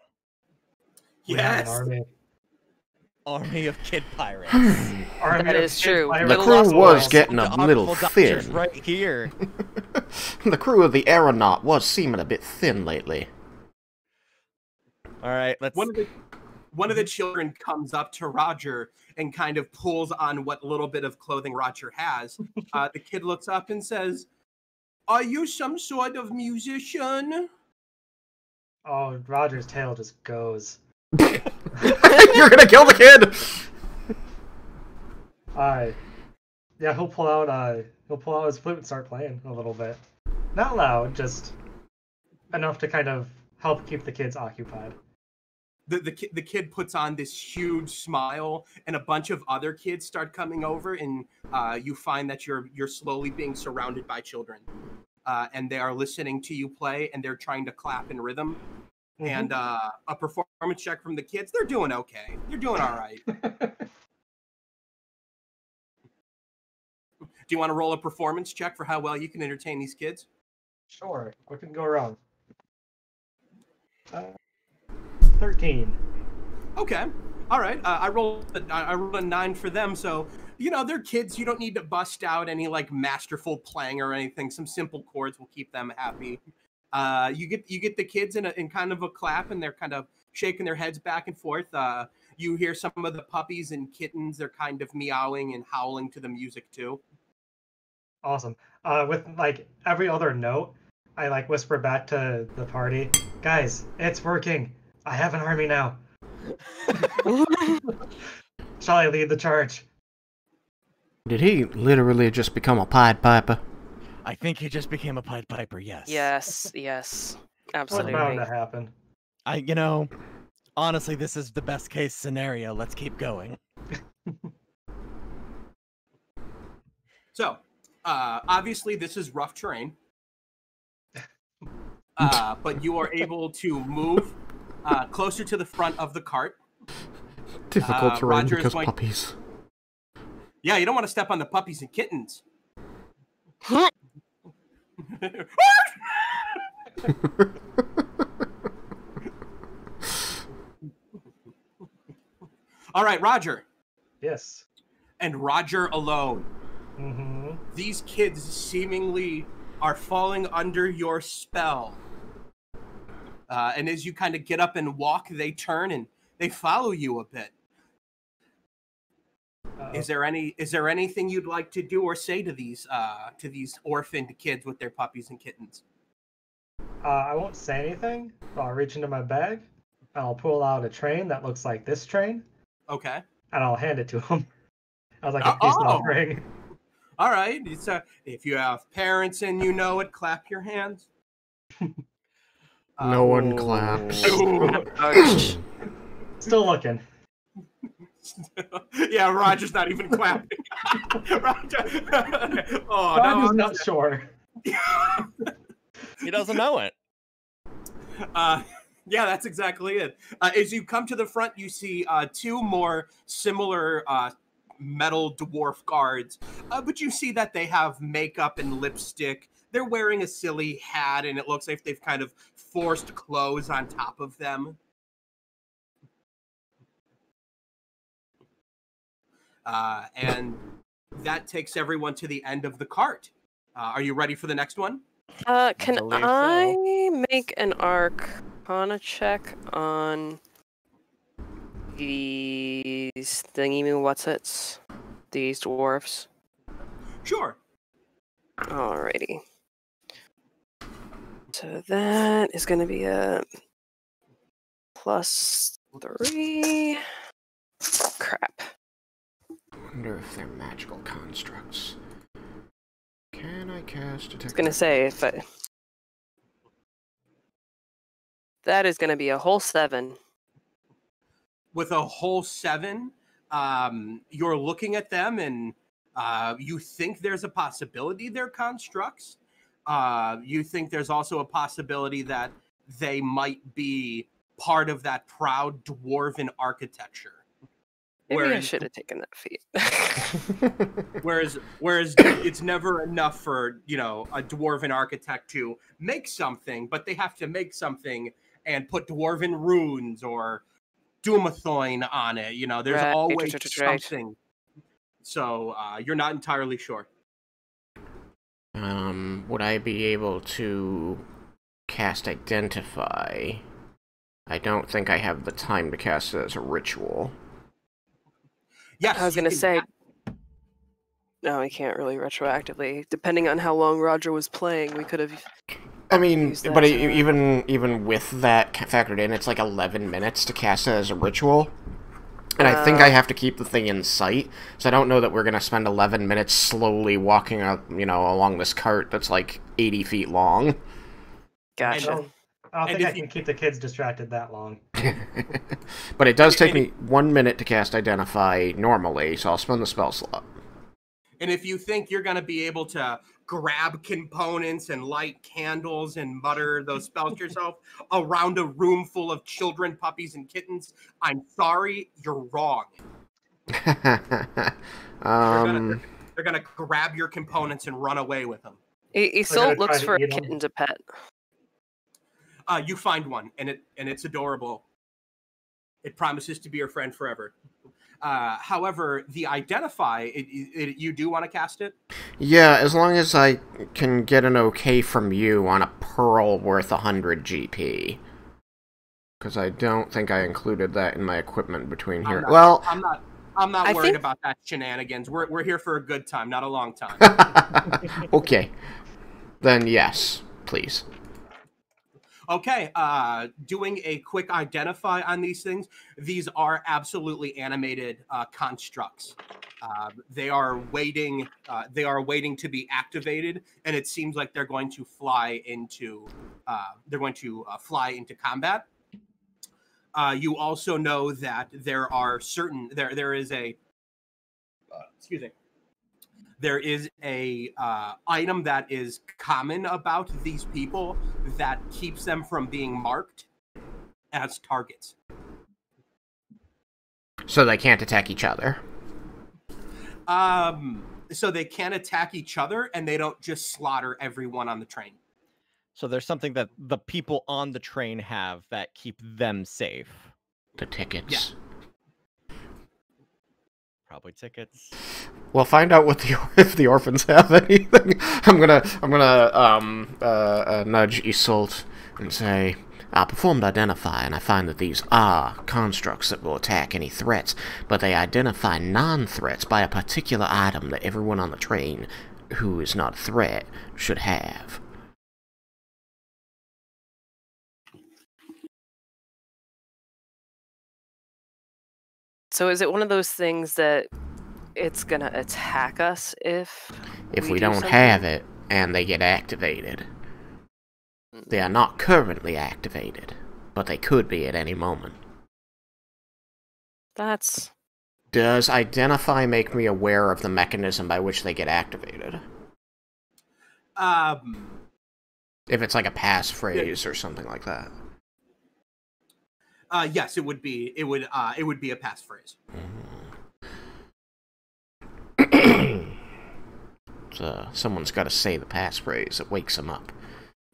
We have an Yes. army. Of kid pirates. Army That of is kid true. pirates. The Little crew lost was boys. getting a The little Artful Doctor's thin. right here. The crew of the aeronaut was seeming a bit thin lately. All right, let's. One of the children comes up to Roger and kind of pulls on what little bit of clothing Roger has. The kid looks up and says, "Are you some sort of musician?" Oh, Roger's tail just goes. You're gonna kill the kid! Yeah, he'll pull out his flute and start playing a little bit. Not loud, just enough to kind of help keep the kids occupied. The kid puts on this huge smile, and a bunch of other kids start coming over, and you find that you're slowly being surrounded by children, and they are listening to you play, and they're trying to clap in rhythm. Mhm. And a performance check from the kids. They're doing okay. They're doing all right. Do you want to roll a performance check for how well you can entertain these kids? Sure, what can go wrong? 13. Okay. All right. I rolled a 9 for them. So, you know, they're kids. You don't need to bust out any like masterful playing or anything. Some simple chords will keep them happy. You get the kids in kind of a clap, and they're kind of shaking their heads back and forth. You hear some of the puppies and kittens. They're kind of meowing and howling to the music too. Awesome. With like every other note, I like whisper back to the party, guys, it's working. I have an army now. Shall I lead the charge? Did he literally just become a Pied Piper? I think he just became a Pied Piper. Yes. Yes, What's absolutely. bound to happen? Honestly, this is the best case scenario. Let's keep going. So, obviously, this is rough terrain, but you are able to move closer to the front of the cart. Difficult terrain Roger is because going- puppies. Yeah, you don't want to step on the puppies and kittens. All right, Roger. Yes. And Roger alone. Mm-hmm. These kids seemingly are falling under your spell. And as you kind of get up and walk, they turn and they follow you a bit. Is there anything you'd like to do or say to these orphaned kids with their puppies and kittens? I won't say anything, but I'll reach into my bag, and I'll pull out a train that looks like this train, Okay. and I'll hand it to them. I was like a peace offering. All right. It's if you have parents and you know it, clap your hands. No one claps. Still looking. Yeah, Roger's not even clapping. Roger. Oh, Roger's no. not sure. He doesn't know it. Yeah, that's exactly it. As you come to the front, you see two more similar metal dwarf guards, but you see that they have makeup and lipstick. They're wearing a silly hat, and it looks like they've kind of forced clothes on top of them. And that takes everyone to the end of the cart. Are you ready for the next one? Can believe I make an Arcana check on these thingy-whatsits? These dwarfs? Sure. Alrighty. So that is going to be a +3. Crap. I wonder if they're magical constructs. Can I cast detect? I was going to say, if I... That is going to be a whole 7. With a whole 7, you're looking at them and you think there's a possibility they're constructs. You think there's also a possibility that they might be part of that proud dwarven architecture. Maybe I should have taken that feat. Whereas it's never enough for, you know, a dwarven architect to make something, but they have to make something and put dwarven runes or Dumathoin on it. You know, there's Right, always right. something. So you're not entirely sure. Would I be able to cast Identify? I don't think I have the time to cast it as a ritual. Yes, I was going to say, no, I can't really retroactively. Depending on how long Roger was playing, we could have. I mean, but even with that factored in, it's like 11 minutes to cast it as a ritual. And I think I have to keep the thing in sight, so I don't know that we're going to spend 11 minutes slowly walking up, you know, along this cart that's like 80 feet long. Gotcha. I don't think I can keep the kids distracted that long. But it does take me 1 minute to cast Identify normally, so I'll spend the spell slot. And if you think you're going to be able to grab components and light candles and mutter those spells to yourself around a room full of children, puppies, and kittens, I'm sorry, you're wrong. They're gonna grab your components and run away with them. Isolde looks for a kitten to pet. You find one, and it's adorable. It promises to be your friend forever. However, the Identify, you do want to cast it? Yeah, as long as I can get an okay from you on a pearl worth 100 GP. Because I don't think I included that in my equipment between here. I'm not worried about that shenanigans. We're here for a good time, not a long time. Okay. Then yes, please. Okay, doing a quick Identify on these things. These are absolutely animated constructs. They are waiting. They are waiting to be activated, and it seems like they're going to fly into. Fly into combat. You also know that there are certain. There is a. Excuse me. There is a item that is common about these people that keeps them from being marked as targets. So they can't attack each other. So they can't attack each other, and they don't just slaughter everyone on the train. So there's something that the people on the train have that keep them safe. The tickets. Yeah. Probably tickets. Well, find out what if the orphans have anything. I'm gonna nudge Isolde and say, I performed Identify, and I find that these are constructs that will attack any threats, but they identify non-threats by a particular item that everyone on the train who is not a threat should have. So is it one of those things that it's gonna attack us if we don't have it and they get activated? They are not currently activated, but they could be at any moment. Does Identify make me aware of the mechanism by which they get activated? If it's like a passphrase or something like that. Yes, it would be a passphrase. So someone's got to say the passphrase that wakes them up.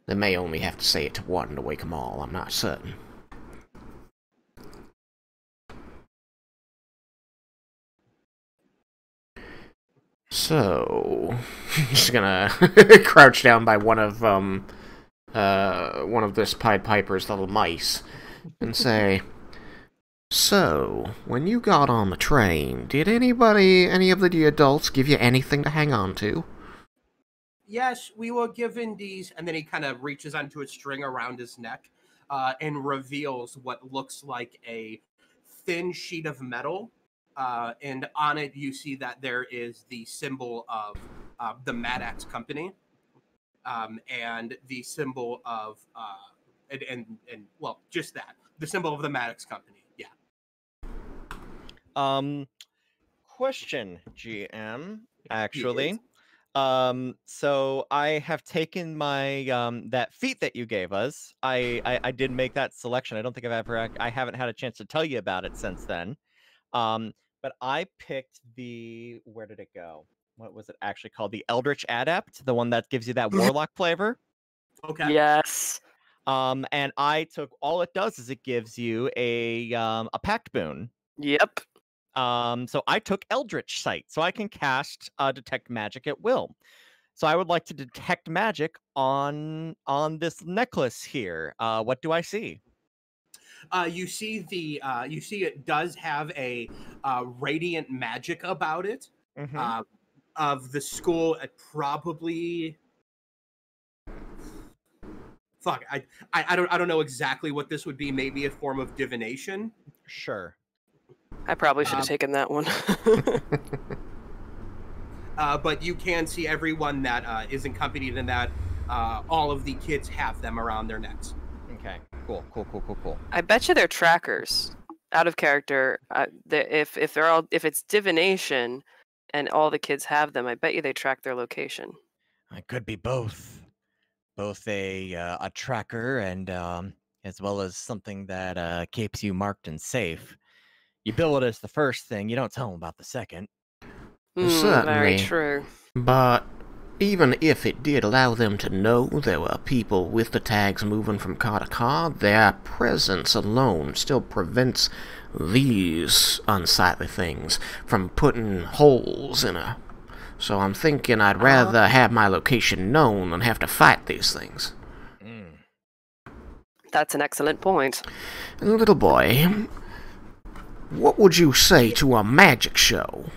They may only have to say it to one to wake them all, I'm not certain. So, I'm just gonna crouch down by one of this Pied Piper's little mice and say, so, when you got on the train, did any of the adults give you anything to hang on to? Yes, we were given these, and then he kind of reaches onto a string around his neck and reveals what looks like a thin sheet of metal. And on it, you see that there is the symbol of the Maddox Company, and the symbol of just that, the symbol of the Maddox Company. Yeah. Question, GM. Actually, So I have taken my that feat that you gave us. I did make that selection. I don't think I haven't had a chance to tell you about it since then. But I picked the where did it go? What was it actually called? The Eldritch Adept, the one that gives you that warlock flavor. Okay. Yes. And I took all it does is it gives you a pact boon. Yep. So I took Eldritch Sight, so I can cast detect magic at will. So I would like to detect magic on this necklace here. What do I see? You see it does have a radiant magic about it. Mhm. Of the school at probably fuck I don't know exactly what this would be. Maybe a form of divination. Sure. I probably should have taken that one. But you can see everyone that is accompanied in that. All of the kids have them around their necks. Okay. Cool. I bet you they're trackers. Out of character, if it's divination, and all the kids have them, I bet you they track their location. It could be both. Both a tracker and as well as something that keeps you marked and safe. You bill it as the first thing. You don't tell them about the second. Very Certainly. true. But even if it did allow them to know there were people with the tags moving from car to car, their presence alone still prevents these unsightly things from putting holes in her. So I'm thinking I'd rather have my location known than have to fight these things. That's an excellent point. Little boy, what would you say to a magic show?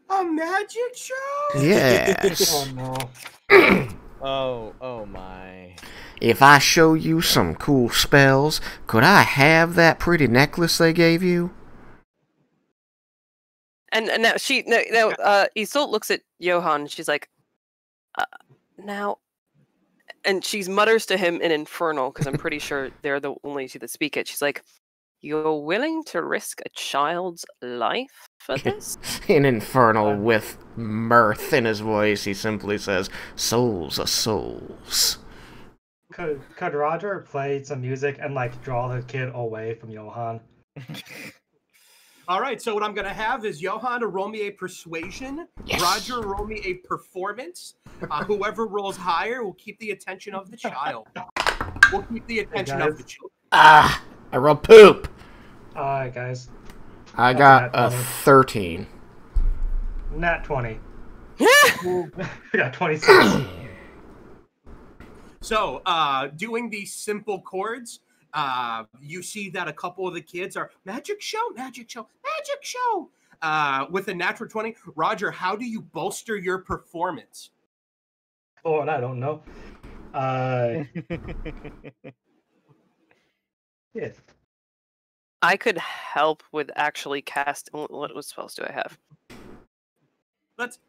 A magic show? Yes. Oh no. Oh my. If I show you some cool spells, could I have that pretty necklace they gave you? And now Isolde looks at Johann and she's like, now, and she mutters to him in Infernal, because I'm pretty sure they're the only two that speak it. She's like, "You're willing to risk a child's life for this?" In Infernal, with mirth in his voice, he simply says, "Souls are souls." Could Roger play some music and like draw the kid away from Johann? All right, so what I'm going to have is Johann to roll me a persuasion. Yes. Roger roll me a performance. Whoever rolls higher will keep the attention of the child. We'll keep the attention of the children. Ah, I rolled poop. Alright, guys. I got a 13. Nat 20. I got 26. So, doing these simple chords, you see that a couple of the kids are magic show, magic show, magic show. With a natural 20, Roger, how do you bolster your performance? Oh, and I don't know. Yeah. I could help with actually cast. What spells do I have? Let's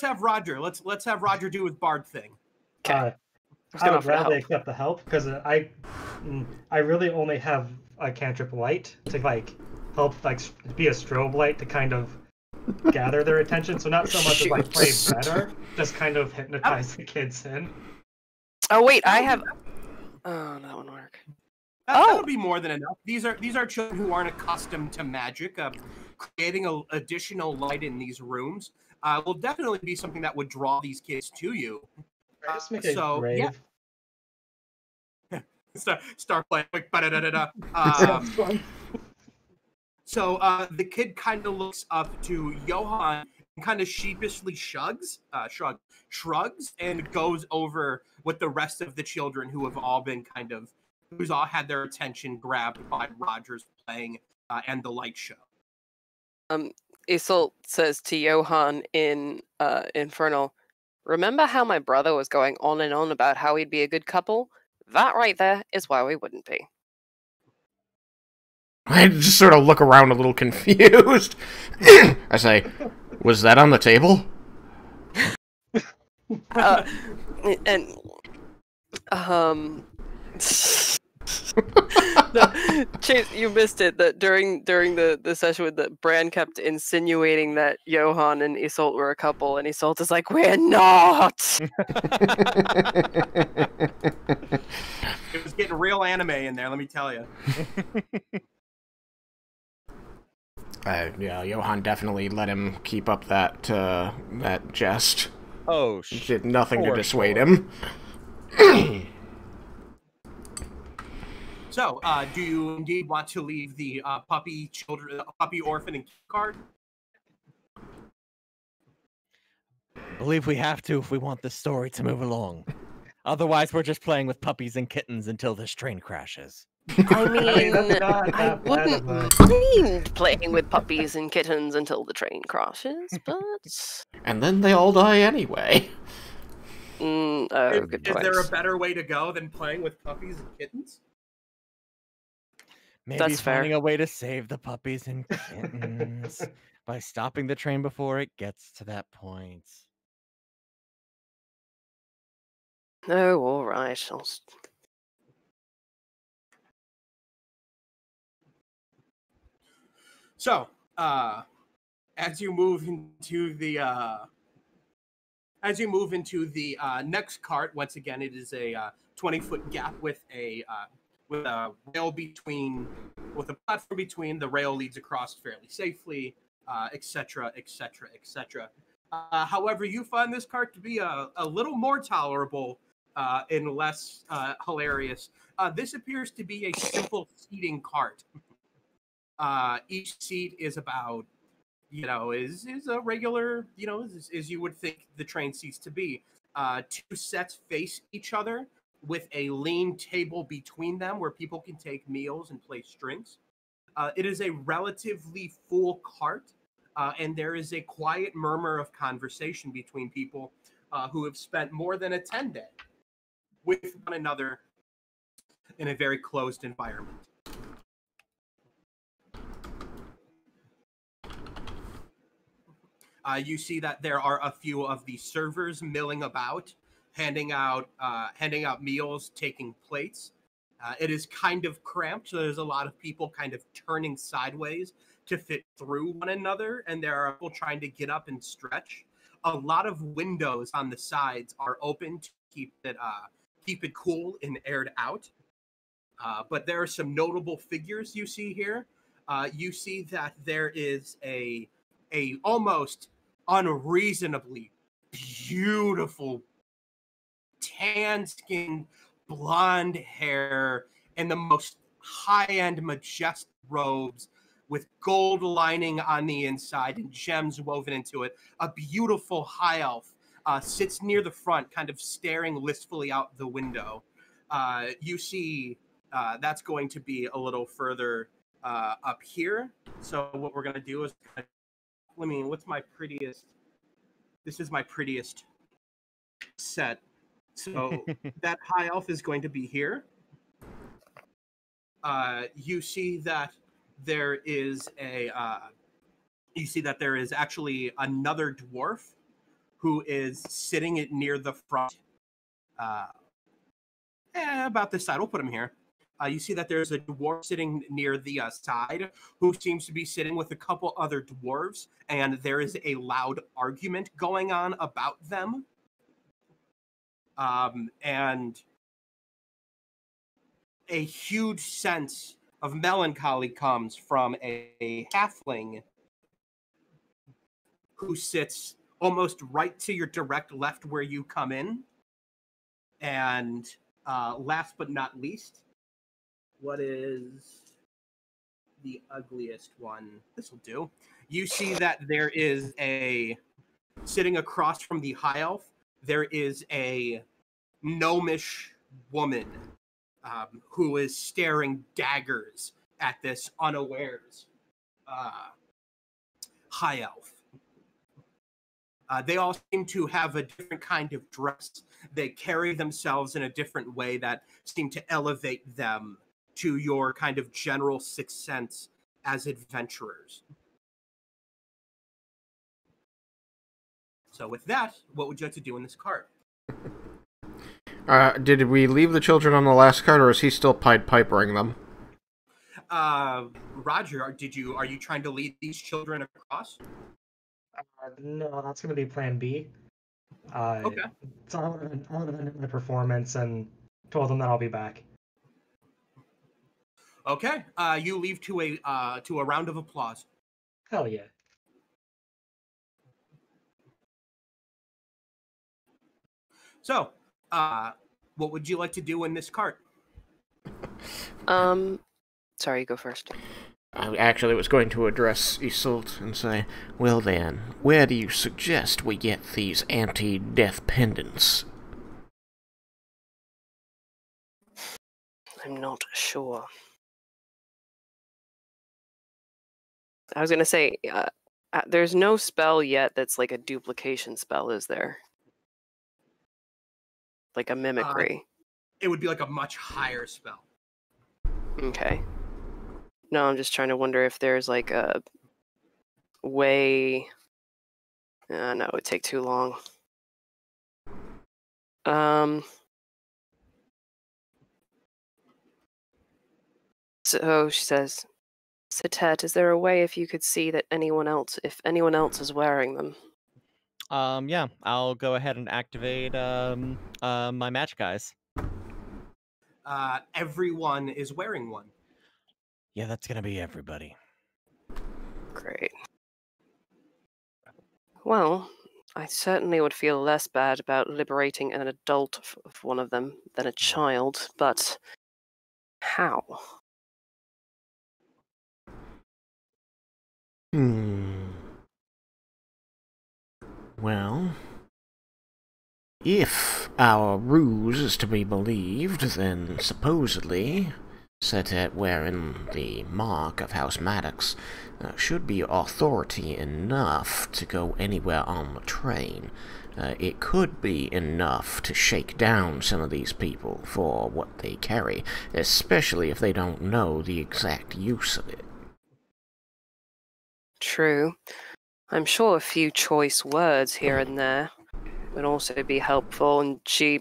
have Roger. Let's have Roger do his bard thing. Okay. I would rather accept the help because I really only have a cantrip light to like help like be a strobe light to kind of gather their attention. So not so much as like play better, just kind of hypnotize the kids in. Oh wait, I have. Oh, that won't work. That would be more than enough. These are children who aren't accustomed to magic. Creating an additional light in these rooms will definitely be something that would draw these kids to you. Just make it grave. Yeah. Start playing. Like, so the kid kind of looks up to Johann and kind of sheepishly shrugs, and goes over with the rest of the children who have all been who's all had their attention grabbed by Roger's playing and the light show. Isolde says to Johann in Infernal, "Remember how my brother was going on and on about how he'd be a good couple? That right there is why we wouldn't be." I just sort of look around a little confused. I say, "Was that on the table?" And Chase, you missed it. That during the session with the Bran kept insinuating that Johann and Isolt were a couple, and Isolt is like, "We're not." It was getting real anime in there, let me tell you. Yeah, Johann definitely let him keep up that jest. Oh, Did nothing to dissuade sure. him. So, do you indeed want to leave the puppy orphan and card? I believe we have to if we want this story to move along. Otherwise, we're just playing with puppies and kittens until this train crashes. I mean, that's not I that bad wouldn't of mind playing with puppies and kittens until the train crashes, but And then they all die anyway. good Is there a choice. better way to go than playing with puppies and kittens? Maybe That's fair. finding a way to save the puppies and kittens by stopping the train before it gets to that point. Oh, all right. So, as you move into the next cart, once again, it is a 20-foot gap with a rail between, with a platform between. The rail leads across fairly safely, etc., etc., etc. However, you find this cart to be a little more tolerable and less hilarious. This appears to be a simple seating cart. Each seat is about, is a regular, as you would think the train seats to be. Two sets face each other with a lean table between them where people can take meals and place drinks. It is a relatively full cart, and there is a quiet murmur of conversation between people who have spent more than a 10-day with one another in a very closed environment. You see that there are a few of the servers milling about, handing out meals, taking plates. It is kind of cramped, so there's a lot of people kind of turning sideways to fit through one another, and there are people trying to get up and stretch. A lot of windows on the sides are open to keep it cool and aired out. But there are some notable figures you see here. You see that there is a almost unreasonably beautiful tan-skinned, blonde hair, and the most high-end, majestic robes with gold lining on the inside and gems woven into it. A beautiful high elf sits near the front, kind of staring listfully out the window. You see that's going to be a little further up here. So what we're going to do is, what's my prettiest? This is my prettiest set. So that high elf is going to be here. You see that there is actually another dwarf who is sitting near the front. About this side, we'll put him here. You see that there's a dwarf sitting near the side who seems to be sitting with a couple other dwarves, and there is a loud argument going on about them. And a huge sense of melancholy comes from a halfling who sits almost right to your direct left where you come in. And last but not least, what is the ugliest one? This will do. You see that there is sitting across from the high elf, there is a gnomish woman who is staring daggers at this unawares high elf. They all seem to have a different kind of dress. They carry themselves in a different way that seem to elevate them to your kind of general sixth sense as adventurers. So with that, what would you like to do in this cart? Did we leave the children on the last cart, or is he still Pied Pipering them? Roger, are you trying to lead these children across? No, that's going to be Plan B. Okay. So I would have ended my performance and told them that I'll be back. Okay. You leave to a round of applause. Hell yeah. So, what would you like to do in this cart? Sorry, you go first. I actually was going to address Isolt and say, well then, where do you suggest we get these anti-death pendants? I'm not sure. I was gonna say, there's no spell yet that's like a duplication spell, is there? Like a mimicry. It would be like a much higher spell. Okay. No, I'm just trying to wonder if there's like a way. No, it would take too long. So she says, Satet, is there a way if you could see that if anyone else is wearing them? Yeah, I'll go ahead and activate my magic eyes. Everyone is wearing one. Yeah, that's gonna be everybody. Great. Well, I certainly would feel less bad about liberating an adult of one of them than a child, but how? Well, if our ruse is to be believed, then supposedly Setet wearing the mark of House Maddox should be authority enough to go anywhere on the train. It could be enough to shake down some of these people for what they carry, especially if they don't know the exact use of it. True. I'm sure a few choice words here and there would also be helpful, and she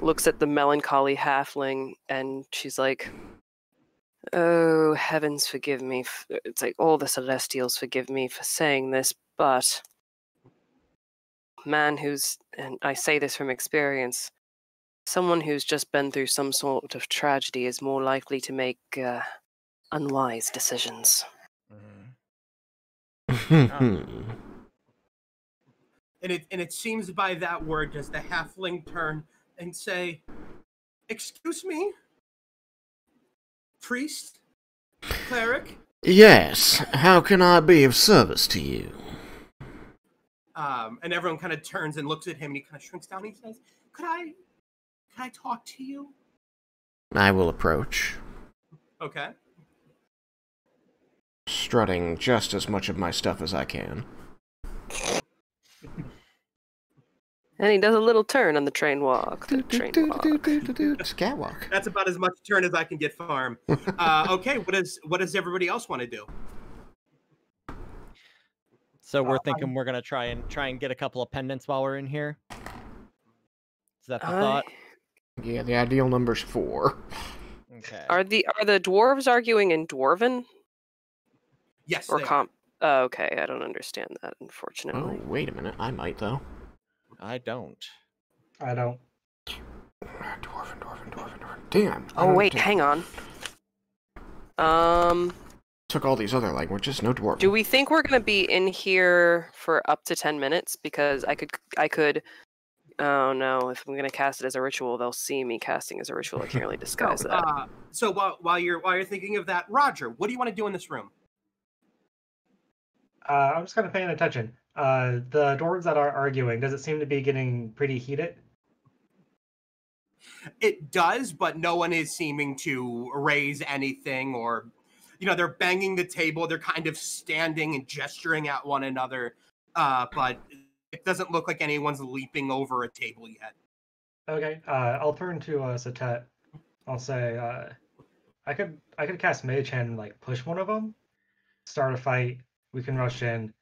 looks at the melancholy halfling and she's like, oh, heavens forgive me. It's like, all the celestials forgive me for saying this, but man who's, and I say this from experience, someone who's just been through some sort of tragedy is more likely to make unwise decisions. And it seems by that word does the halfling turn and say, excuse me? Priest? Cleric? Yes, how can I be of service to you? And everyone kind of turns and looks at him and he kind of shrinks down and he says, Could I talk to you? I will approach, Okay. strutting just as much of my stuff as I can. And he does a little turn on the train walk. It's catwalk. That's about as much turn as I can get farm. Okay, what does everybody else want to do? So we're thinking we're gonna try and get a couple of pendants while we're in here. Is that the thought? Yeah, the ideal number's 4. Okay. Are the dwarves arguing in Dwarven? Yes, Or they comp? Oh, okay, I don't understand that, unfortunately. Oh, wait a minute. I might, though. I don't. I don't. Dwarven. Damn. Oh, wait, hang on. Took all these other languages, no dwarven. Do we think we're gonna be in here for up to 10 minutes? Because I could. Oh no! If I'm gonna cast it as a ritual, they'll see me casting as a ritual. I can't really disguise that. So while you're thinking of that, Roger, what do you want to do in this room? I'm just kind of paying attention. The dwarves that are arguing, does it seem to be getting pretty heated? It does, but no one is seeming to raise anything or, they're banging the table. They're kind of standing and gesturing at one another, but it doesn't look like anyone's leaping over a table yet. Okay, I'll turn to Satet. I'll say, I could cast Mage Hand and like push one of them, start a fight. We can rush in,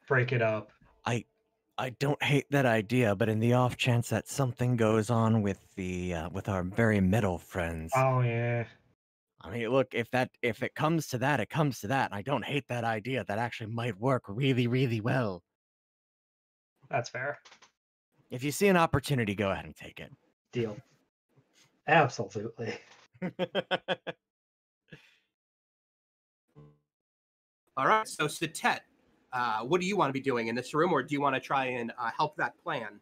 break it up. I don't hate that idea, but in the off chance that something goes on with the with our very metal friends, Oh yeah. I mean, look, if it comes to that, it comes to that. And I don't hate that idea. That actually might work really, really well. That's fair. If you see an opportunity, go ahead and take it. Deal. Absolutely. All right, so Satet, what do you want to be doing in this room, or do you want to try and help that plan?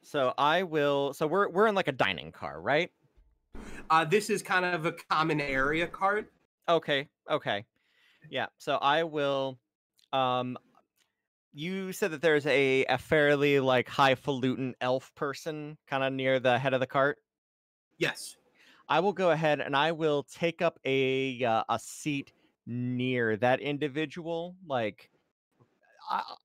So I will. So we're in like a dining car, right? This is kind of a common area cart. Okay. Okay. Yeah. So I will. You said that there's a fairly like highfalutin elf person kind of near the head of the cart. Yes. I will go ahead and I will take up a seat near that individual. Like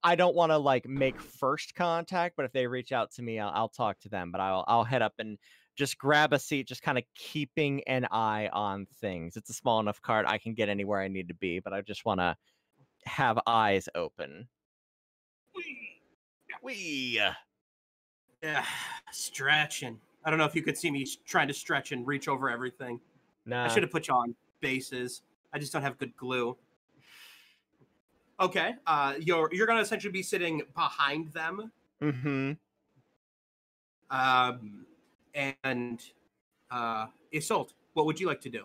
I don't want to like make first contact, but if they reach out to me, I'll talk to them. But I'll head up and just grab a seat, just kind of keeping an eye on things. It's a small enough cart I can get anywhere I need to be, but I just want to have eyes open. Wee. Yeah, stretching. I don't know if you could see me trying to stretch and reach over everything. Nah. I should have put you on bases. I just don't have good glue. Okay. You're gonna essentially be sitting behind them. Mm-hmm. And Isolt, what would you like to do?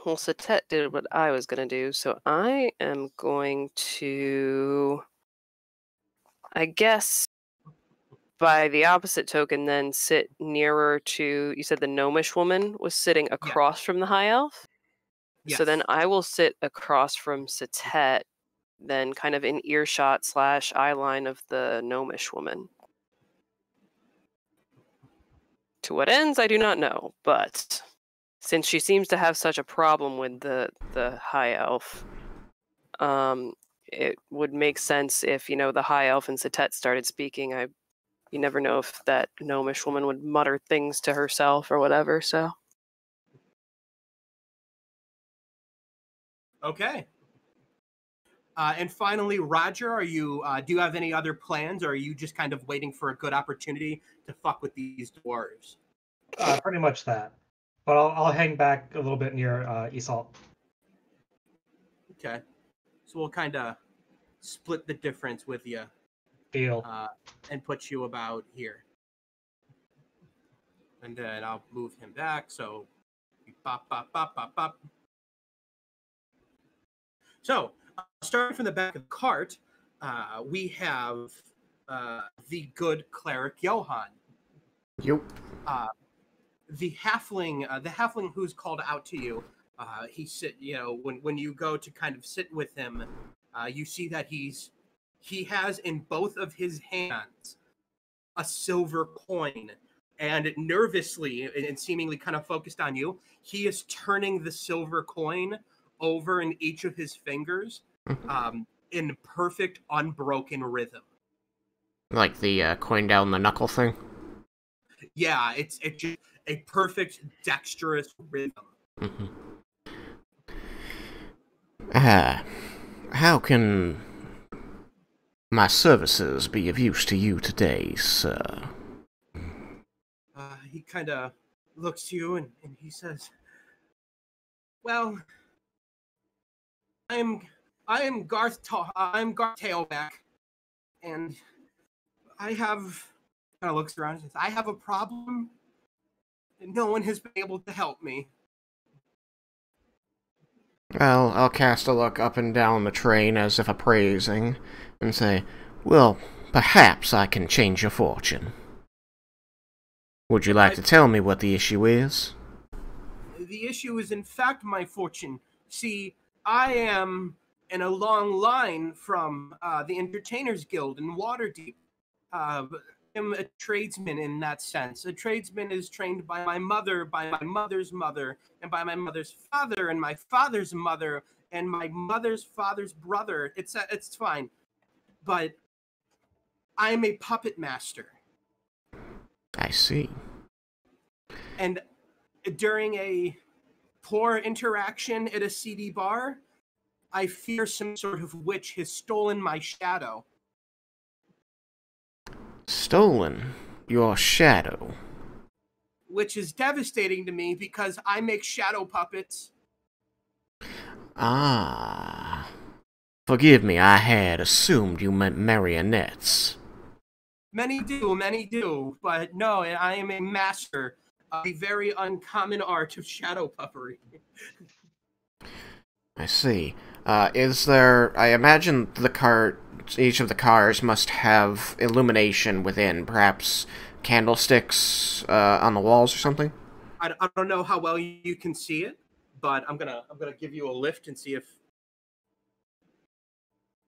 Well, Satet did what I was gonna do, so I am going to, I guess, by the opposite token, then sit nearer to. You said the gnomish woman was sitting across from the high elf. Yes. So then I will sit across from Satet, then kind of in earshot / eye line of the gnomish woman. To what ends, I do not know, but since she seems to have such a problem with the high elf, it would make sense if, the high elf and Satet started speaking. You never know if that gnomish woman would mutter things to herself or whatever, so. Okay. And finally, Roger, are you? Do you have any other plans, or are you just kind of waiting for a good opportunity to fuck with these dwarves? Pretty much that. But I'll hang back a little bit near Isolt. Okay. So we'll kind of split the difference with you. Deal. And put you about here. And then I'll move him back. So, bop, bop, bop, bop, bop. So, starting from the back of the cart, we have the good cleric Johann. Yep. The halfling who's called out to you. When you go to kind of sit with him, you see that he has in both of his hands a silver coin, and nervously and seemingly kind of focused on you, he is turning the silver coin over in each of his fingers, in perfect unbroken rhythm. Like the coin down the knuckle thing? Yeah, it's just a perfect dexterous rhythm. Mm-hmm. How can my services be of use to you today, sir? He kind of looks to you and he says, "Well, I'm Garth Tailback, and I have." Kind of looks around and says, "I have a problem, and no one has been able to help me." Well, I'll cast a look up and down the train as if appraising, and say, well, perhaps I can change your fortune. Would you like to tell me what the issue is? The issue is, in fact, my fortune. See, I am in a long line from the Entertainers Guild in Waterdeep. I'm a tradesman in that sense. A tradesman is trained by my mother, by my mother's mother, and by my mother's father, and my father's mother, and my mother's father's brother. It's fine. But I'm a puppet master. I see. And during a poor interaction at a seedy bar, I fear some sort of witch has stolen my shadow. Stolen your shadow. Which is devastating to me because I make shadow puppets. Ah. Forgive me, I had assumed you meant marionettes. Many do, but no, I am a master of the very uncommon art of shadow puppery. I see. Is there... I imagine each of the cars must have illumination within, perhaps candlesticks on the walls or something? I don't know how well you can see it, but I'm gonna give you a lift and see if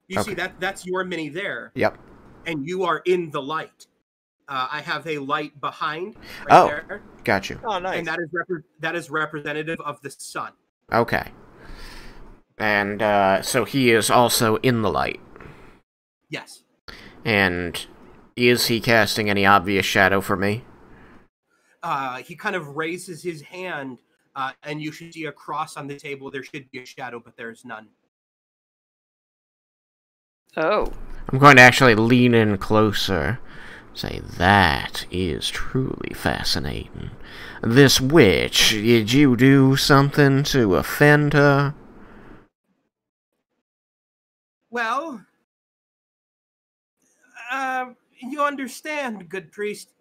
you see that. That's your mini there. Yep. And you are in the light. I have a light behind there. Got you. Oh, nice. And that is representative of the sun. Okay. And so he is also in the light. Yes. And is he casting any obvious shadow for me? He kind of raises his hand, and you should see a cross on the table. There should be a shadow, but there's none. Oh. I'm going to actually lean in closer. Say, that is truly fascinating. This witch, did you do something to offend her? Well, you understand, good priest.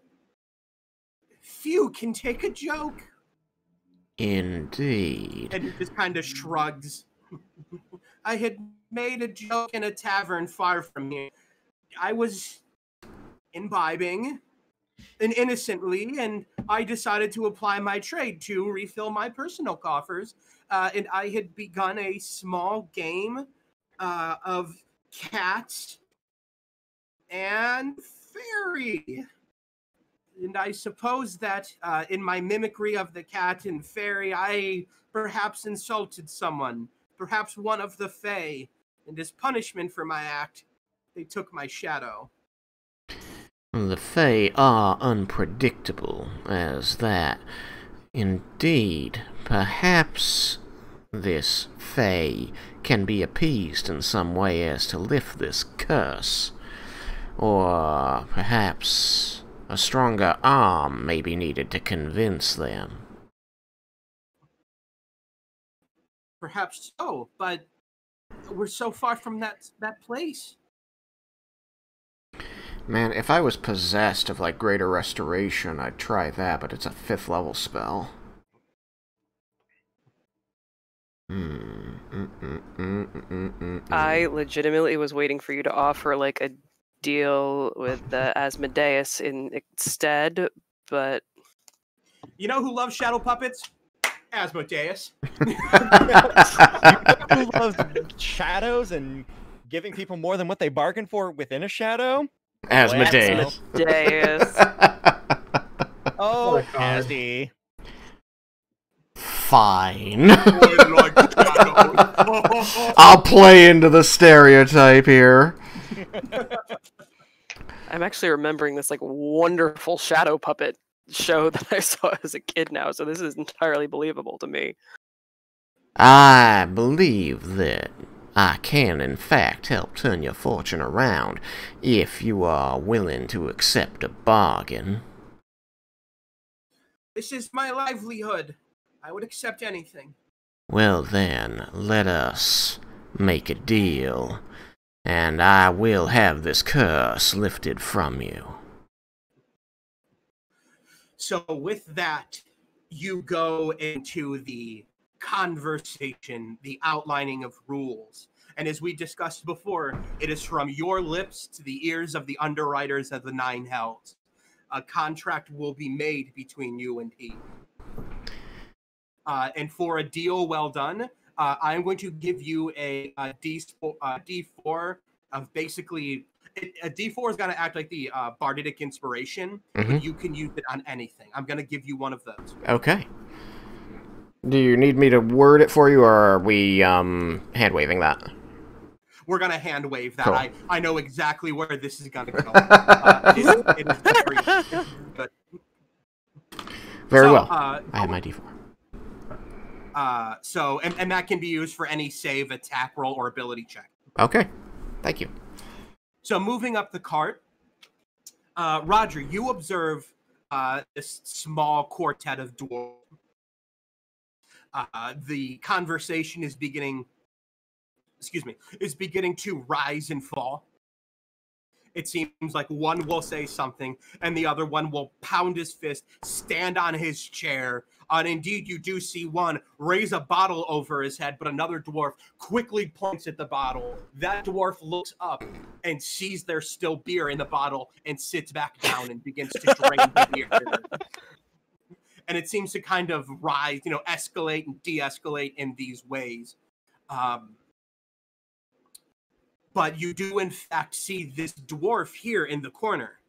Few can take a joke. Indeed. And he just kind of shrugs. I had made a joke in a tavern far from here. I was imbibing and innocently, and I decided to apply my trade to refill my personal coffers. And I had begun a small game of cats and fairy. And I suppose that in my mimicry of the cat and fairy, I perhaps insulted someone, perhaps one of the fae. And as punishment for my act, they took my shadow. The fae are unpredictable as that. Indeed, perhaps this fae can be appeased in some way as to lift this curse. Or perhaps a stronger arm may be needed to convince them. Perhaps so, but we're so far from that place. Man, if I was possessed of, like, Greater Restoration, I'd try that, but it's a 5th level spell. I legitimately was waiting for you to offer, like, a deal with Asmodeus instead, but... You know who loves shadow puppets? Asmodeus. Who loves shadows and giving people more than what they bargained for within a shadow? Asmodeus. Asmodeus. Oh, Asdy. Fine. I'll play into the stereotype here. I'm actually remembering this, like, wonderful shadow puppet show that I saw as a kid now, so this is entirely believable to me. I believe that I can, in fact, help turn your fortune around if you are willing to accept a bargain. This is my livelihood. I would accept anything. Well then, let us make a deal, and I will have this curse lifted from you. So with that, you go into the conversation, the outlining of rules. And as we discussed before, it is from your lips to the ears of the underwriters of the Nine Hells. A contract will be made between you and he. And for a deal well done, I'm going to give you a D4 of basically... A D4 is going to act like the bardic inspiration, but you can use it on anything. I'm going to give you one of those. Okay. Do you need me to word it for you, or are we hand-waving that? We're going to hand-wave that. Cool. I know exactly where this is going to go. It is very good. Very well. I have my D4. And that can be used for any save, attack roll, or ability check. Okay. Thank you. So moving up the cart, Roger, you observe this small quartet of dwarves. The conversation is beginning to rise and fall. It seems like one will say something and the other one will pound his fist, stand on his chair. And indeed, you do see one raise a bottle over his head, but another dwarf quickly points at the bottle. That dwarf looks up and sees there's still beer in the bottle and sits back down and begins to drain the beer. And it seems to kind of rise, escalate and de-escalate in these ways. But you do, in fact, see this dwarf here in the corner.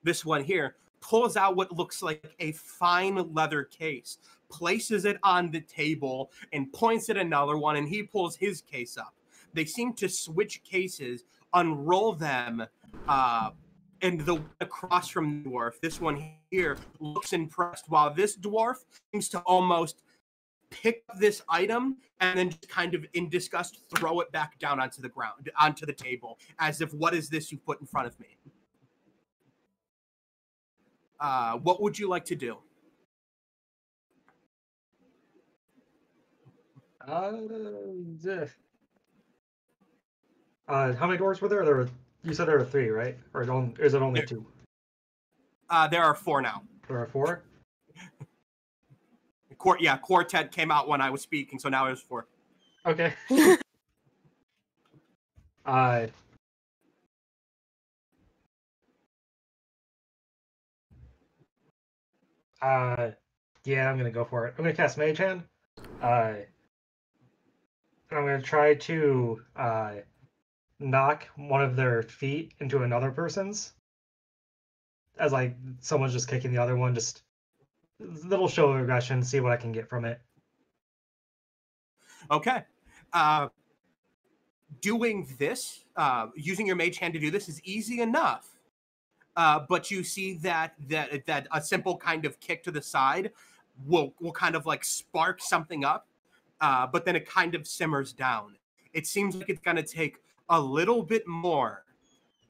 This one here pulls out what looks like a fine leather case, places it on the table, and points at another one, and he pulls his case up. They seem to switch cases, unroll them, and the one across from the dwarf, this one here, looks impressed, while this dwarf seems to almost pick up this item and then just kind of in disgust throw it back down onto the ground, onto the table, as if, what is this you put in front of me? What would you like to do? How many doors were there? You said there were 3, right? Or is it only 2? There are 4 now. There are 4? Quartet came out when I was speaking, so now there's 4. Okay. Yeah, I'm gonna go for it. I'm gonna cast Mage Hand. I'm gonna try to knock one of their feet into another person's. As like someone's just kicking the other one, just little show of aggression, see what I can get from it. Okay. Doing this, using your Mage Hand to do this is easy enough. But you see that a simple kind of kick to the side will kind of like spark something up, but then it kind of simmers down. It seems like it's going to take a little bit more.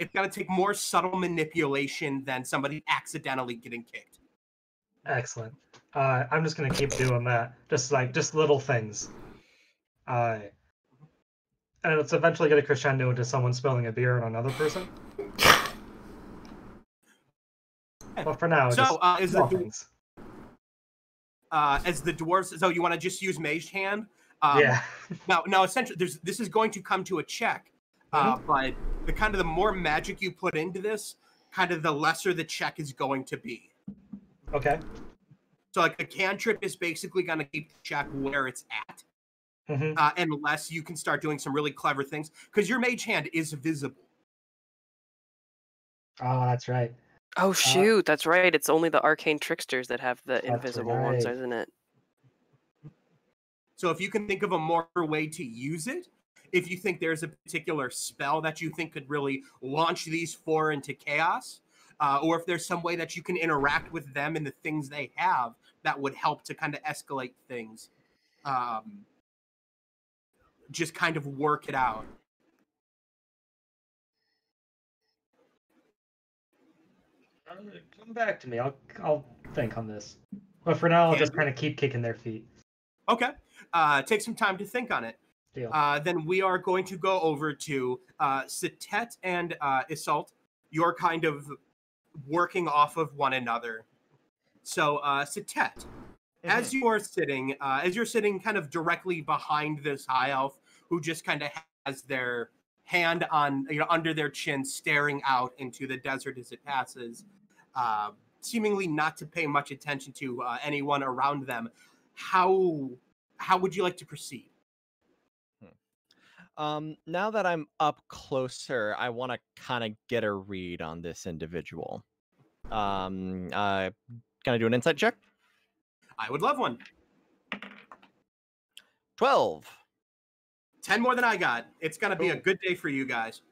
It's going to take more subtle manipulation than somebody accidentally getting kicked. Excellent. I'm just gonna keep doing that. Just little things. And it's eventually gonna crescendo into someone spilling a beer on another person. But for now, just small things. As the dwarves, so you want to just use Mage Hand? Yeah. Now, essentially, this is going to come to a check. But the more magic you put into this, kind of the lesser the check is going to be. Okay. So like a cantrip is basically going to keep the check where it's at. Unless you can start doing some really clever things, because your Mage Hand is visible. Oh, that's right. Oh shoot, that's right. It's only the arcane tricksters that have the invisible ones, isn't it? So if you can think of a more way to use it, if you think there's a particular spell that you think could really launch these 4 into chaos, or if there's some way that you can interact with them and the things they have that would help to kind of escalate things, just kind of work it out. Come back to me. I'll think on this. But for now, I'll just kind of keep kicking their feet. Okay. Take some time to think on it. Deal. Then we are going to go over to Satet and Isolt. You're kind of working off of one another. So Satet, as you're sitting kind of directly behind this high elf who just kind of has their hand on, under their chin, staring out into the desert as it passes, seemingly not to pay much attention to anyone around them. How would you like to proceed? Now that I'm up closer, I want to kind of get a read on this individual. Can I do an insight check? I would love one. 12. 10 more than I got. It's going to be a good day for you guys.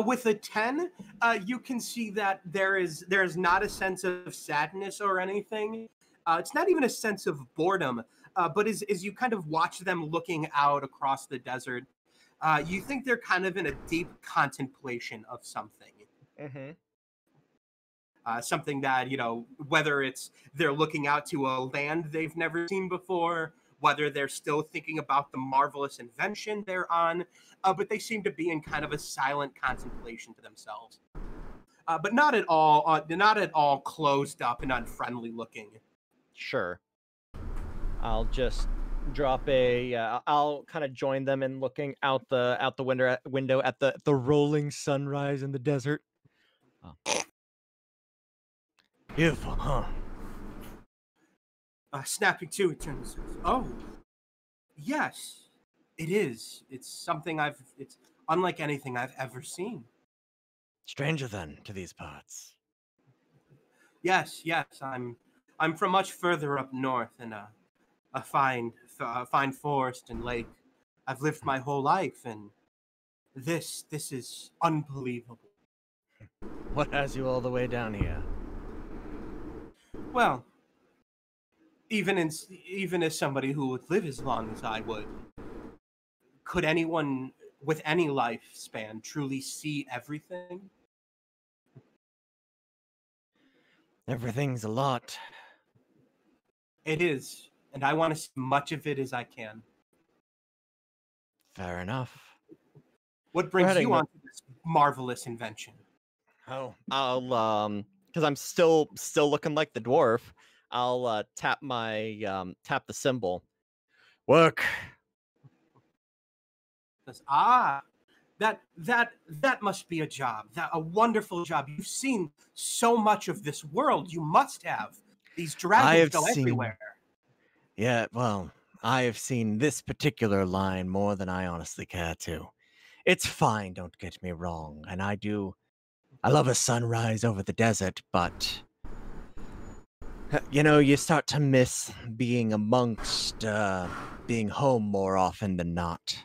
With a 10, you can see that there's not a sense of sadness or anything. It's not even a sense of boredom. But as you kind of watch them looking out across the desert, You think they're kind of in a deep contemplation of something. Mm-hmm. Something that, whether it's they're looking out to a land they've never seen before, whether they're still thinking about the marvelous invention they're on, but they seem to be in kind of a silent contemplation to themselves. But not at all closed up and unfriendly looking. Sure. I'll just drop a. I'll kind of join them in looking out the window at the rolling sunrise in the desert. Oh. Beautiful, huh? Snapping to, he turns. Oh, yes, it is. It's something It's unlike anything I've ever seen. Stranger then to these parts. Yes. I'm from much further up north in a fine forest and lake. I've lived my whole life, and this is unbelievable. What has you all the way down here? Well, even as somebody who would live as long as I would, could anyone with any lifespan truly see everything? Everything's a lot. It is, and I want to see much of it as I can. Fair enough. What brings you onto this marvelous invention? Oh, I'll because I'm still looking like the dwarf. I'll tap the symbol. Work. That must be a job. A wonderful job. You've seen so much of this world. You must have. These dragons go everywhere. Yeah, well, I have seen this particular line more than I honestly care to. It's fine, don't get me wrong, and I love a sunrise over the desert, but you start to miss being amongst, being home more often than not.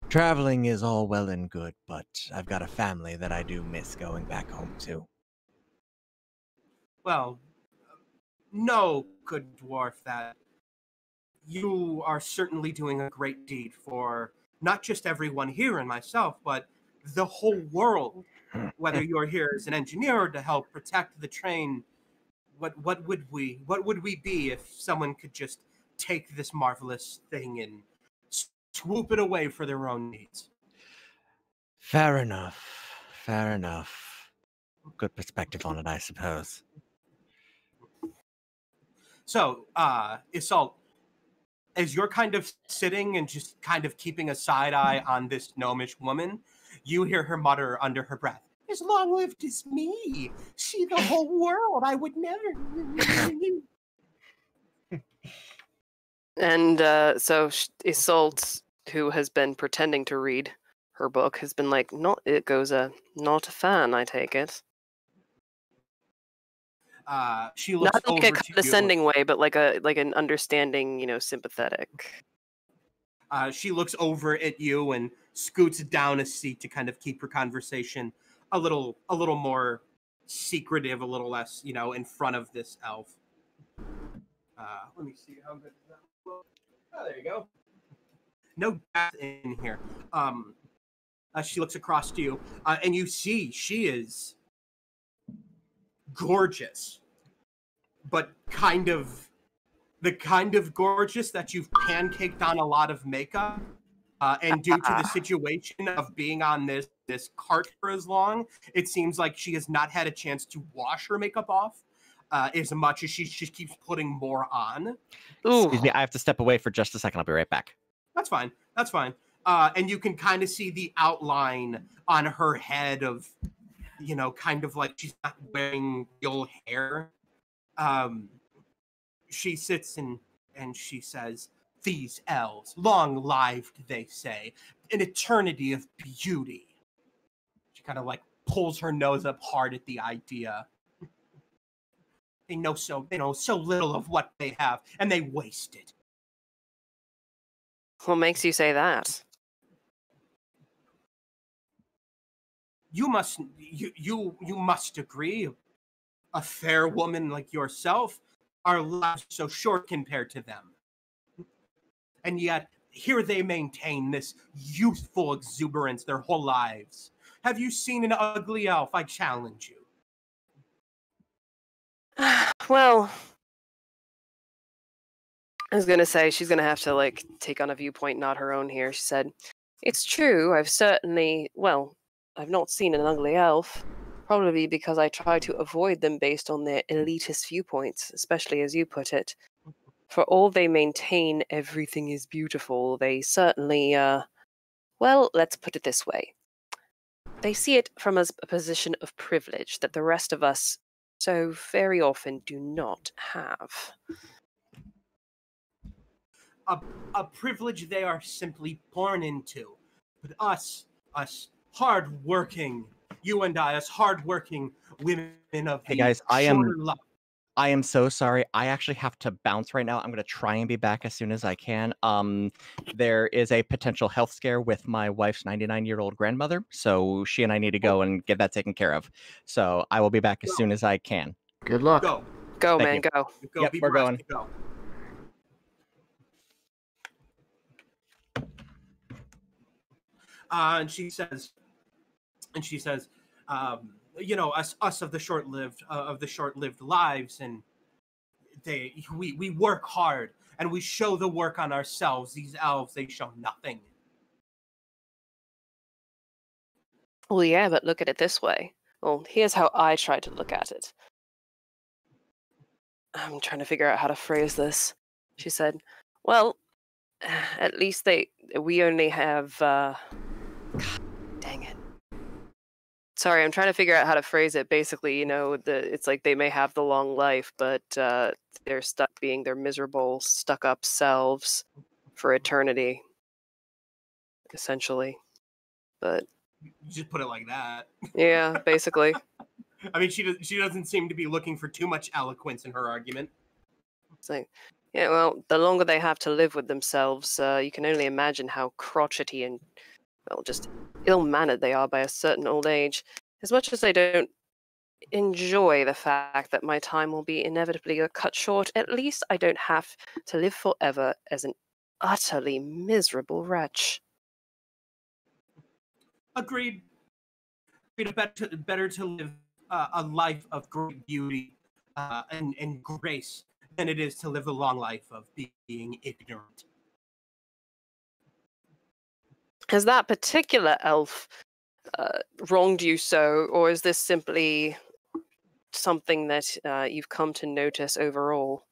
Traveling is all well and good, but I've got a family that I do miss going back home to. Well, no, good dwarf, that you are certainly doing a great deed for not just everyone here and myself, but the whole world. Whether you're here as an engineer to help protect the train, what would we be if someone could just take this marvelous thing and swoop it away for their own needs? Fair enough. Fair enough. Good perspective on it, I suppose. So, Isolde, as you're kind of sitting and just kind of keeping a side eye on this gnomish woman, you hear her mutter under her breath, "As long lived as me, see the whole world, I would never." And so Isolde, who has been pretending to read her book, has been like, not a fan, I take it. She looks not like over a to condescending way, but like an understanding, sympathetic. She looks over at you and scoots down a seat to kind of keep her conversation a little more secretive, a little less, in front of this elf. Let me see how good that looks. Oh, there you go. No death in here. She looks across to you, and you see she is gorgeous, but the kind of gorgeous that you've pancaked on a lot of makeup, and due to the situation of being on this cart for as long, it seems like she has not had a chance to wash her makeup off as much as she just keeps putting more on. Ooh. Excuse me, I have to step away for just a second. I'll be right back. That's fine. And you can kind of see the outline on her head of, kind of like she's not wearing real hair. She sits and she says, "These elves, long-lived, they say, an eternity of beauty." She kind of like pulls her nose up hard at the idea. They know so little of what they have, and they waste it. What makes you say that? You must agree. A fair woman like yourself, our lives so short compared to them. And yet, here they maintain this youthful exuberance their whole lives. Have you seen an ugly elf? I challenge you. Well, I was gonna say she's gonna have to like take on a viewpoint not her own here. She said, "It's true. I've not seen an ugly elf, probably because I try to avoid them based on their elitist viewpoints, especially as you put it. For all they maintain everything is beautiful, they certainly, well, let's put it this way. They see it from a position of privilege that the rest of us so very often do not have." A privilege they are simply born into. But us hard-working, you and I, us hard-working women of Hey the guys, shorter life. I am so sorry. I actually have to bounce right now. I'm going to try and be back as soon as I can. There is a potential health scare with my wife's 99-year-old grandmother, so she and I need to go and get that taken care of. So I will be back as soon as I can. Good luck. Go. Go, Thank man, you. go. Go, Yep, be we're blessed, going. Go. And she says, you know, us of the short-lived lives, and we work hard and we show the work on ourselves. These elves, they show nothing. Well, yeah, but look at it this way. Well, here's how I try to look at it. I'm trying to figure out how to phrase this. She said, well, at least we only have, God, dang it. Sorry, I'm trying to figure out how to phrase it. Basically, you know, it's like they may have the long life, but they're stuck being their miserable, stuck-up selves for eternity, essentially. But You just put it like that. yeah, basically. I mean, she doesn't seem to be looking for too much eloquence in her argument. It's like, yeah, well, the longer they have to live with themselves, you can only imagine how crotchety and, well, just ill-mannered they are by a certain old age. As much as I don't enjoy the fact that my time will be inevitably cut short, at least I don't have to live forever as an utterly miserable wretch. Agreed. Better to live a life of great beauty and grace than it is to live a long life of being ignorant. Has that particular elf wronged you so, or is this simply something that you've come to notice overall?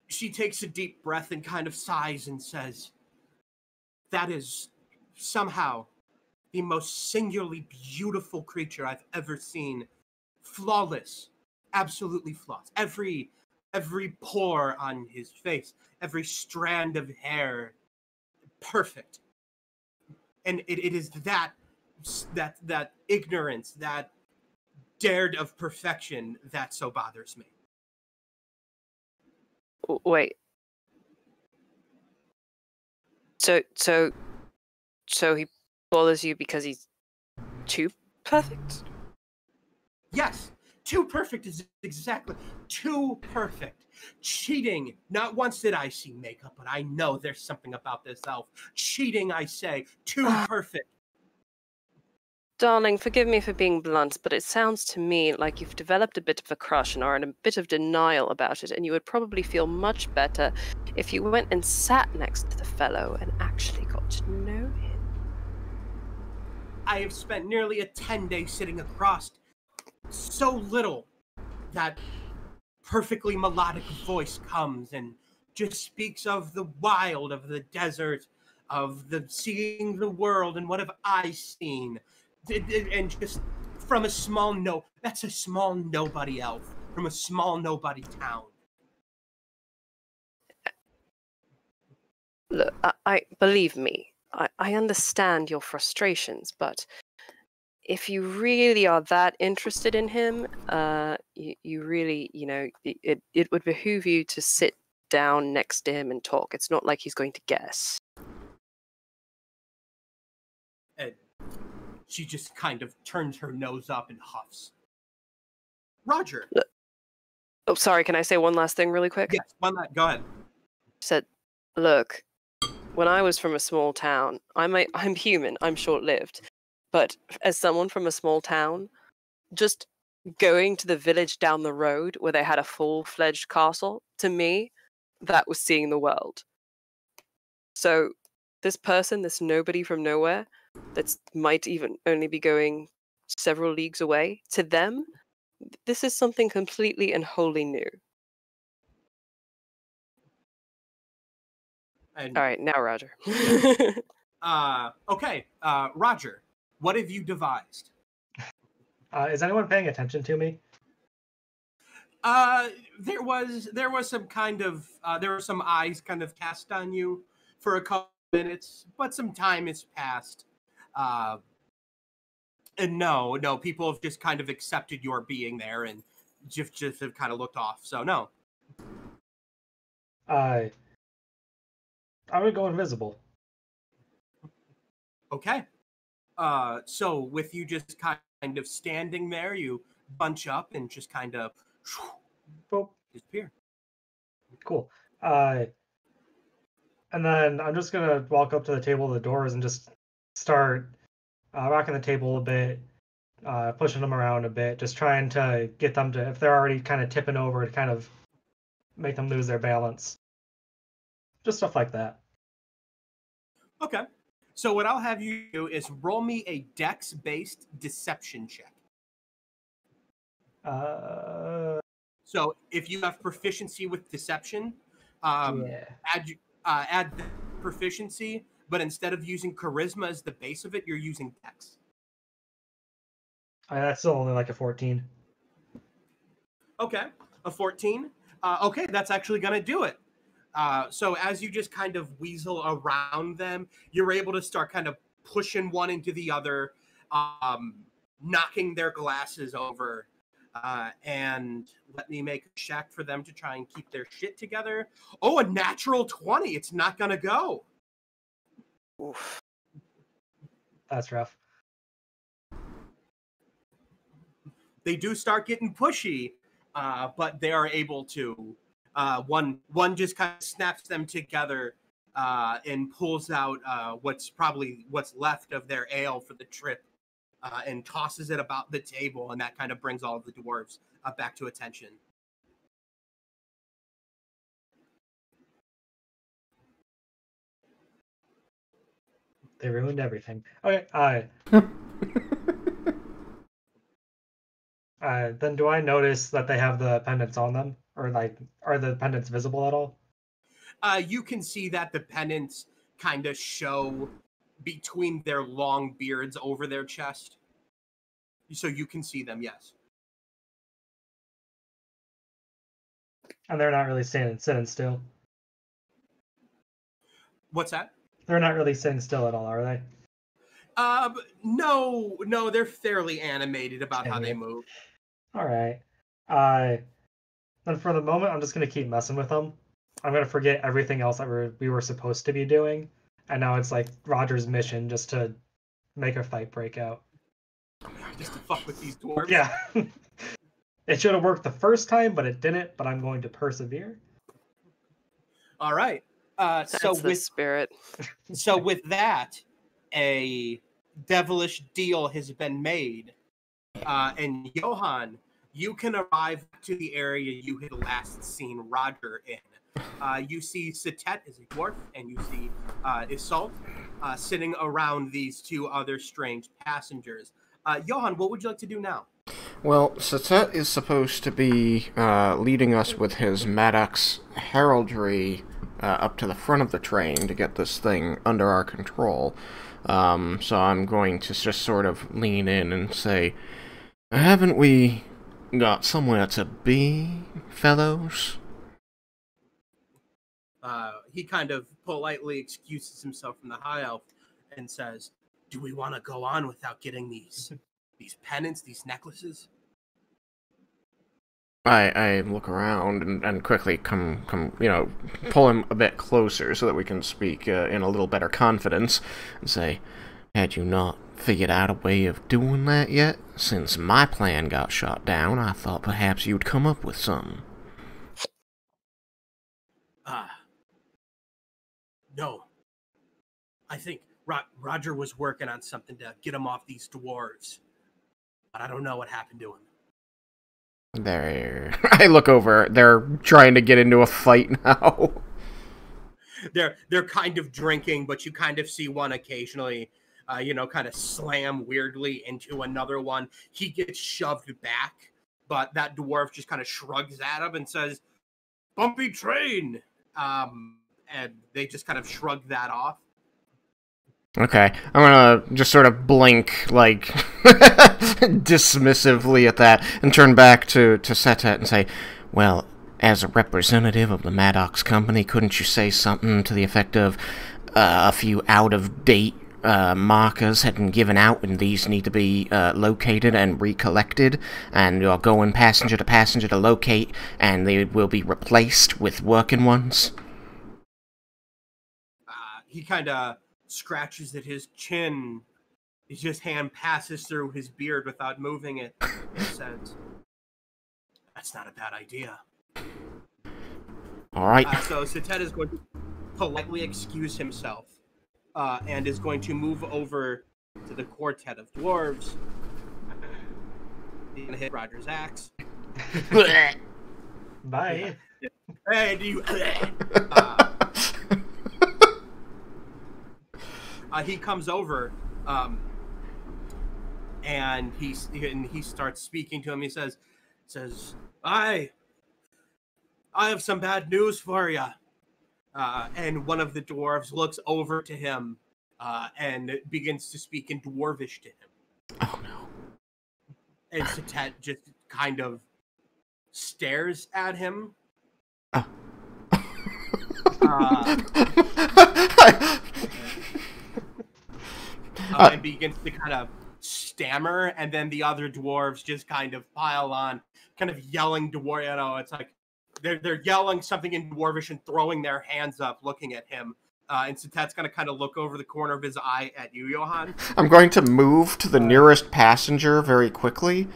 She takes a deep breath and kind of sighs and says, that is somehow the most singularly beautiful creature I've ever seen. Flawless, absolutely flawless. Every pore on his face, every strand of hair, perfect. And it is that ignorance, that dared of perfection that so bothers me. Wait. So he bothers you because he's too perfect? Yes, too perfect is exactly too perfect. Cheating. Not once did I see makeup, but I know there's something about this elf. Cheating, I say, too perfect. Darling, forgive me for being blunt, but it sounds to me like you've developed a bit of a crush and are in a bit of denial about it, and you would probably feel much better if you went and sat next to the fellow and actually got to know him. I have spent nearly a 10-day sitting across so little that perfectly melodic voice comes and just speaks of the wild, of the desert, of the seeing the world, and what have I seen? And just from a small that's a small nobody elf from a small nobody town. Look, I believe me, I understand your frustrations, but if you really are that interested in him, you really, you know, it would behoove you to sit down next to him and talk. It's not like he's going to guess. And she just kind of turns her nose up and huffs. Roger. Look, oh, sorry, can I say one last thing really quick? Yes, go ahead. Said, Look, when I was from a small town, I'm human, I'm short-lived, but as someone from a small town, just going to the village down the road where they had a full-fledged castle, to me, that was seeing the world. So this person, this nobody from nowhere, that might even only be going several leagues away, to them, this is something completely and wholly new. And All right, now Roger. okay, Roger, what have you devised? Is anyone paying attention to me? There was some kind of there were some eyes kind of cast on you for a couple minutes, but some time has passed. And no, people have just kind of accepted your being there and just have kind of looked off. So no. I would go invisible. Okay. So with you just kind of standing there, you bunch up and just kind of Boop. disappear. Cool. And then I'm just gonna walk up to the table of the doors and just start rocking the table a bit, pushing them around a bit, just trying to get them to, if they're already kind of tipping over, to kind of make them lose their balance. Just stuff like that. Okay. So what I'll have you do is roll me a dex-based deception check. So if you have proficiency with deception, Yeah. add the proficiency, but instead of using charisma as the base of it, you're using dex. That's still only like a 14. Okay, a 14. Okay, that's actually going to do it. So as you just kind of weasel around them, you're able to start kind of pushing one into the other, knocking their glasses over. And let me make a check for them to try and keep their shit together. Oh, a natural 20. It's not going to go. Oof. That's rough. They do start getting pushy, but they are able to. One just kind of snaps them together and pulls out what's left of their ale for the trip and tosses it about the table, and that kind of brings all of the dwarves back to attention. They ruined everything. Okay. Then do I notice that they have the pendants on them, or like, are the pendants visible at all? You can see that the pendants kind of show between their long beards over their chest. So you can see them, yes. And they're not really sitting still. What's that? They're not really sitting still at all, are they? No, they're fairly animated about how they move. All right. Then for the moment, I'm just gonna keep messing with them. I'm gonna forget everything else that we were supposed to be doing, and now it's like Roger's mission just to make a fight break out. Just to fuck with these dwarves. Yeah. It should have worked the first time, but it didn't. But I'm going to persevere. All right. That's the spirit. So with that, a devilish deal has been made, and Johann, you can arrive to the area you had last seen Roger in. You see Satet is a dwarf, and you see Isolde sitting around these two other strange passengers. Johann, what would you like to do now? Well, Satet is supposed to be leading us with his Maddox heraldry up to the front of the train to get this thing under our control. So I'm going to just sort of lean in and say, haven't we got somewhere to be, fellows? He kind of politely excuses himself from the High Elf and says, do we want to go on without getting these pendants, these necklaces? I look around and quickly come, pull him a bit closer so that we can speak in a little better confidence and say, had you not figured out a way of doing that yet? Since my plan got shot down, I thought perhaps you'd come up with some. No. I think Roger was working on something to get him off these dwarves. But I don't know what happened to him. I look over. They're trying to get into a fight now. They're kind of drinking, but you kind of see one occasionally, kind of slam weirdly into another one. He gets shoved back, but that dwarf just kind of shrugs at him and says, "Bumpy train." And they just kind of shrug that off. Okay, I'm gonna just sort of blink, like, dismissively at that, and turn back to Setet and say, well, as a representative of the Maddox Company, couldn't you say something to the effect of, a few out-of-date markers had been given out, and these need to be located and recollected, and you're going passenger to passenger to locate, and they will be replaced with working ones? He kind of scratches at his chin. His hand passes through his beard without moving it, and says, "That's not a bad idea." All right. So Setet is going to politely excuse himself, and is going to move over to the quartet of dwarves. He's gonna hit Roger's axe. Bye. Hey, do you? He comes over, and he starts speaking to him. He says, "I have some bad news for you." And one of the dwarves looks over to him, and begins to speak in Dwarvish to him. Oh no! And Setet just kind of stares at him. And begins to kind of stammer, and then the other dwarves just kind of pile on, kind of yelling dwarf. It's like they're yelling something in Dwarvish and throwing their hands up, looking at him. And Setet's gonna kind of look over the corner of his eye at you, Johann. I'm going to move to the nearest passenger very quickly,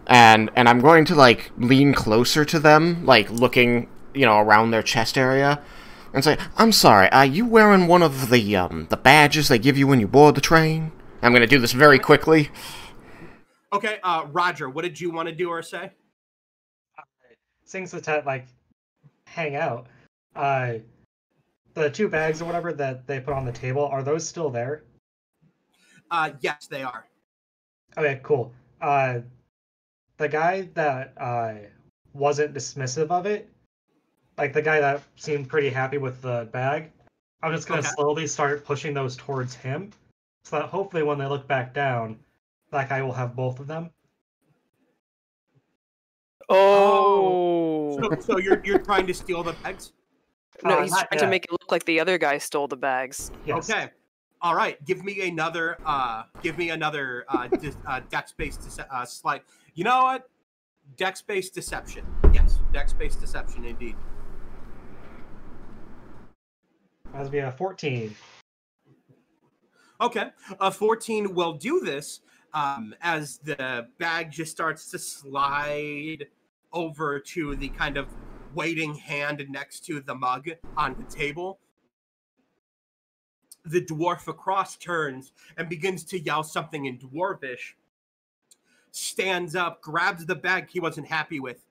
and I'm going to, like, lean closer to them, like, looking, around their chest area, and say, "I'm sorry, are you wearing one of the badges they give you when you board the train?" I'm going to do this very quickly. Okay, Roger, what did you want to do or say? Seeing Setet, like, hang out, the 2 bags or whatever that they put on the table, are those still there? Yes, they are. Okay, cool. The guy that wasn't dismissive of it, like the guy that seemed pretty happy with the bag, I'm just gonna slowly start pushing those towards him, so that hopefully when they look back down, that guy will have both of them. Oh. So you're trying to steal the bags? No, he's trying to make it look like the other guy stole the bags. Yes. Okay. All right. Give me another dex-based slide. You know what? Dex-based deception. Yes, dex-based deception indeed. That would be a 14. Okay, a 14 will do this as the bag just starts to slide over to the kind of waiting hand next to the mug on the table. The dwarf across turns and begins to yell something in Dwarvish. Stands up, grabs the bag he wasn't happy with,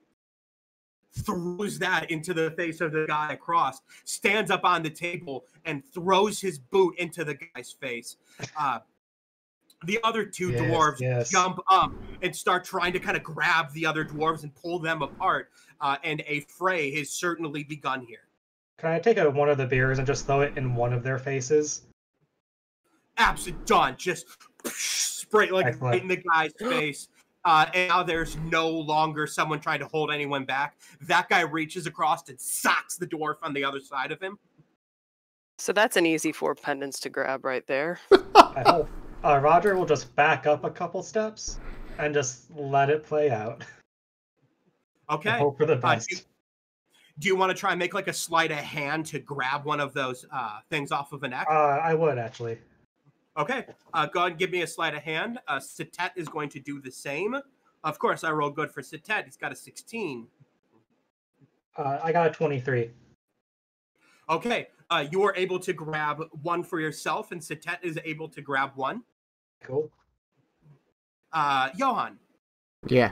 throws that into the face of the guy across, stands up on the table, and throws his boot into the guy's face. The other 2 dwarves jump up and start trying to kind of grab the other dwarves and pull them apart, and a fray has certainly begun here. Can I take one of the beers and just throw it in one of their faces? Absolutely done. Just spray right in the guy's face. And now there's no longer someone trying to hold anyone back. That guy reaches across and socks the dwarf on the other side of him. So that's an easy 4 pendants to grab right there. I hope. Roger will just back up a couple steps and just let it play out. Okay. And hope for the best. Do you want to try and make like a sleight of hand to grab one of those things off of an neck? I would, actually. Okay. Go ahead and give me a sleight of hand. Setet is going to do the same. Of course, I rolled good for Setet. He's got a 16. I got a 23. Okay. You are able to grab one for yourself, and Satet is able to grab one. Cool. Johann. Yeah.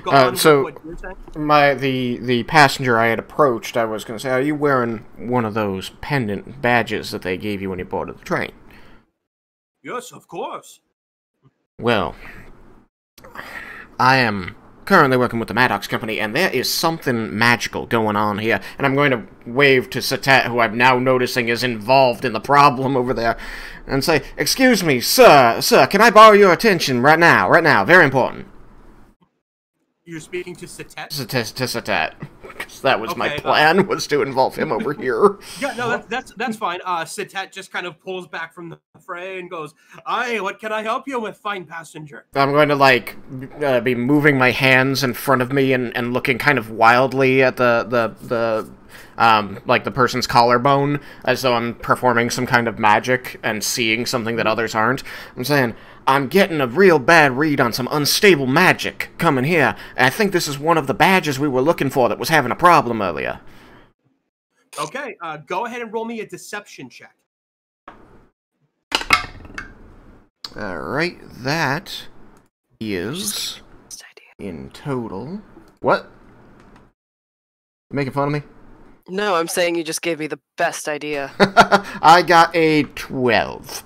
Go on so with what you were saying. the passenger I had approached, I was going to say, are you wearing one of those pendant badges that they gave you when you boarded the train? Yes, of course. Well, I am currently working with the Maddox Company, and there is something magical going on here. And I'm going to wave to Satet, who I'm now noticing is involved in the problem over there, and say, excuse me, sir, can I borrow your attention right now, very important. You're speaking to Satet? To Satet. Because that was my Okay, plan, was to involve him over here. Yeah, no, that's fine. Satet just kind of pulls back from the fray and goes, "Aye, what can I help you with, fine passenger?" I'm going to, like, be moving my hands in front of me and looking kind of wildly at like, the person's collarbone, as though I'm performing some kind of magic and seeing something that others aren't. I'm saying, I'm getting a real bad read on some unstable magic coming here, and I think this is one of the badges we were looking for that was having a problem earlier. Okay, go ahead and roll me a deception check. Alright, that is in total... What? You making fun of me? No, I'm saying you just gave me the best idea. I got a 12.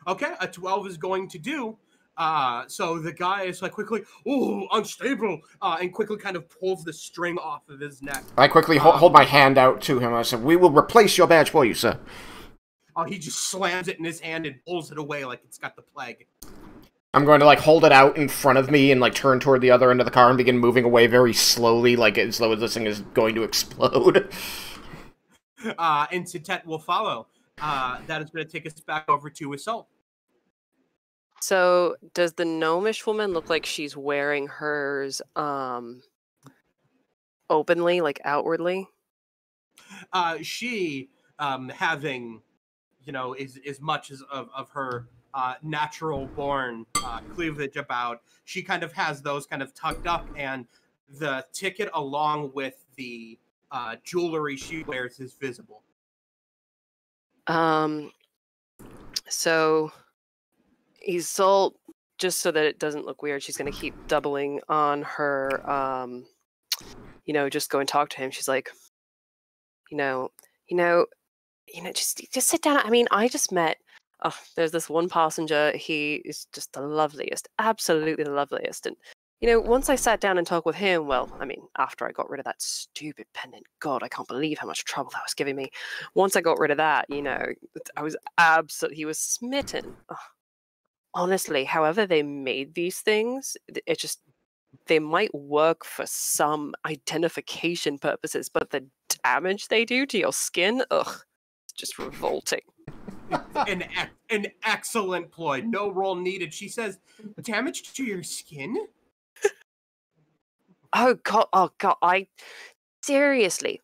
Okay, a 12 is going to do. So the guy is like quickly, "Oh, unstable," and quickly kind of pulls the string off of his neck. I quickly hold my hand out to him. I said, "We will replace your badge for you, sir." He just slams it in his hand and pulls it away like it's got the plague. I'm going to, like, hold it out in front of me and, like, turn toward the other end of the car and begin moving away very slowly, like, as though this thing is going to explode. And Satet will follow. That is going to take us back over to Assault. So, does the gnomish woman look like she's wearing hers openly, like outwardly? She, having, as much as of her natural born cleavage about, she kind of has those kind of tucked up, and the ticket along with the jewelry she wears is visible. So Isolde, just so that it doesn't look weird, she's gonna keep doubling on her just go and talk to him. She's like, just sit down. I mean, I just met there's this one passenger, he is just the loveliest, absolutely the loveliest. And once I sat down and talked with him, well, I mean, after I got rid of that stupid pendant, God, I can't believe how much trouble that was giving me. Once I got rid of that, I was he was smitten. Ugh. Honestly, however they made these things, they might work for some identification purposes, but the damage they do to your skin, ugh, it's just revolting. An excellent ploy. No roll needed. She says, "Damage to your skin?" Oh god, seriously,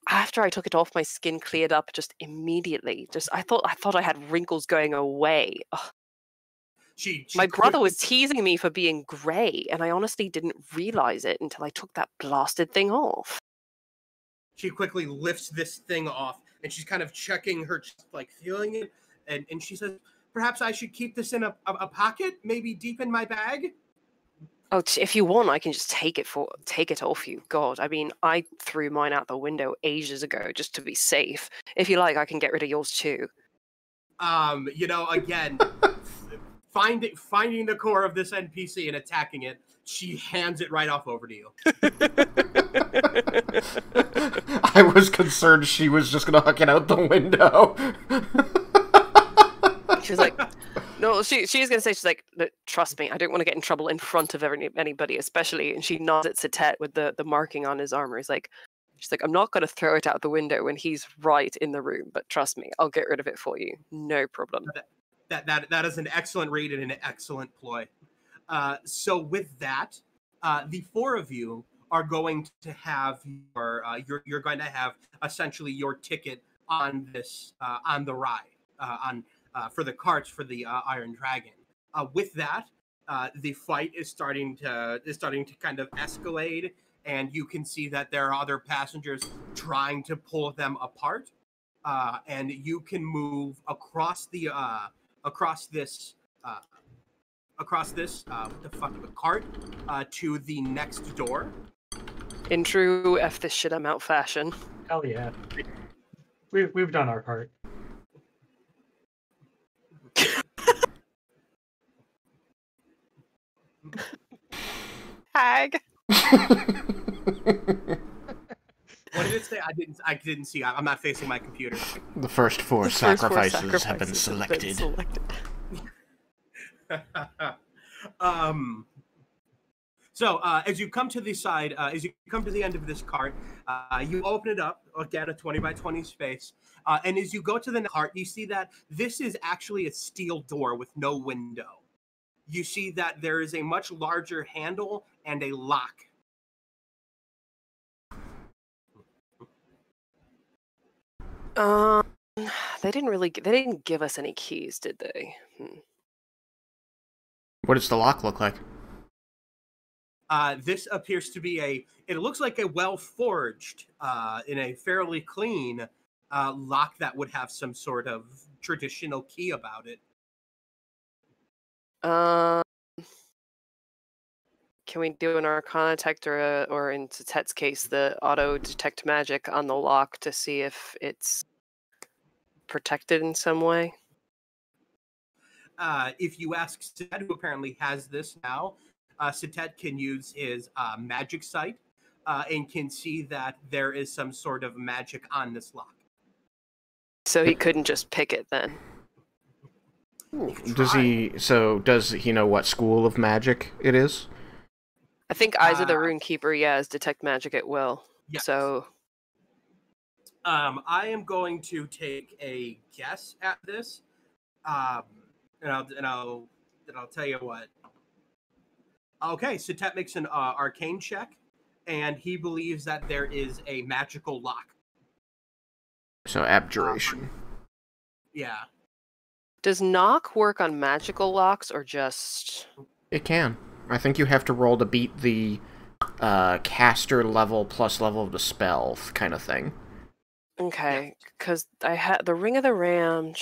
after I took it off, my skin cleared up just immediately. I thought I had wrinkles going away. Ugh. My brother was teasing me for being grey, and I honestly didn't realize it until I took that blasted thing off. She quickly lifts this thing off, and she's kind of checking her, like feeling it, and she says, "Perhaps I should keep this in a pocket, maybe deep in my bag." Oh, if you want, I can just take it off you. God, I mean, I threw mine out the window ages ago just to be safe. If you like, I can get rid of yours too. Again, finding the core of this NPC and attacking it, she hands it right off over to you. I was concerned she was just gonna huck it out the window. She was like, no, she's gonna say, she's like, trust me, I don't want to get in trouble in front of anybody, especially. And she nods at Satet with the marking on his armor. She's like, I'm not gonna throw it out the window when he's right in the room, but trust me, I'll get rid of it for you, no problem. That is an excellent read and an excellent ploy. So with that, the four of you are going to have you're going to have essentially your ticket on this on the ride for the carts for the Iron Dragon. With that, the fight is starting to kind of escalate, and you can see that there are other passengers trying to pull them apart. And you can move across the cart to the next door. In true F this shit I'm out fashion. Hell yeah. We've done our part. Hag. What did it say? I didn't see. I'm not facing my computer. The first four sacrifices have been selected. So as you come to the side, as you come to the end of this cart, you open it up, again, a 20 by 20 space. And as you go to the cart, you see that this is actually a steel door with no window. You see that there is a much larger handle and a lock. They didn't give us any keys, did they? What does the lock look like? This appears to be it looks like a well-forged, in a fairly clean lock that would have some sort of traditional key about it. Can we do an Arcana detect or in Tet's case, the auto detect magic on the lock to see if it's protected in some way? If you ask Sitet, who apparently has this now, Sitet can use his magic sight and can see that there is some sort of magic on this lock. So he couldn't just pick it then? Does he know what school of magic it is? I think Eyes of the Runekeeper, is detect magic at will. Yes. So I am going to take a guess at this. And I'll tell you what. Okay, Sitet makes an arcane check, and he believes that there is a magical lock. So abjuration. Yeah. Does knock work on magical locks or just? It can. I think you have to roll to beat the caster level plus level of the spell kind of thing. Okay, because I had the Ring of the Ram. In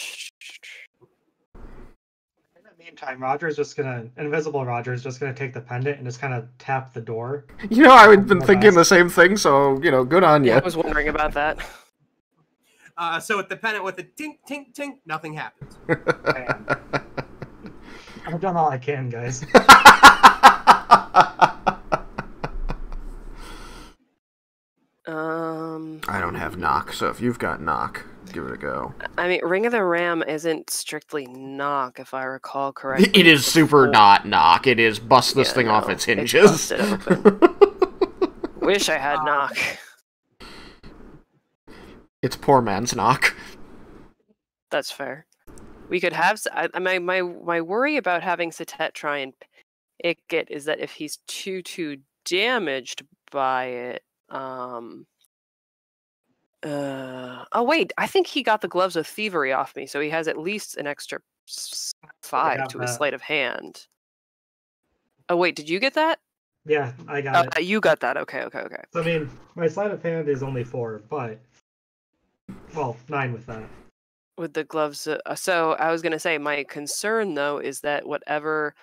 the meantime, Invisible Roger's just gonna take the pendant and just kind of tap the door. You know, I've been thinking the same thing, so, good on you. Yeah, I was wondering about that. So with the pendant, with the tink, tink, tink, nothing happens. I've done all I can, guys. I don't have knock, so if you've got knock, give it a go. I mean, Ring of the Ram isn't strictly knock, if I recall correctly. It is super not knock. It is bust this thing off its hinges. It open. Wish I had knock. It's poor man's knock. That's fair. We could have. My worry about having Sitet try and pick it is that if he's too damaged by it. Oh wait, I think he got the gloves of thievery off me, so he has at least an extra 5 to his sleight of hand. Oh wait, did you get that? Yeah, I got it. You got that. Okay. So, I mean, my sleight of hand is only 4, but 9 with that. With the gloves, so I was gonna say my concern though is that whatever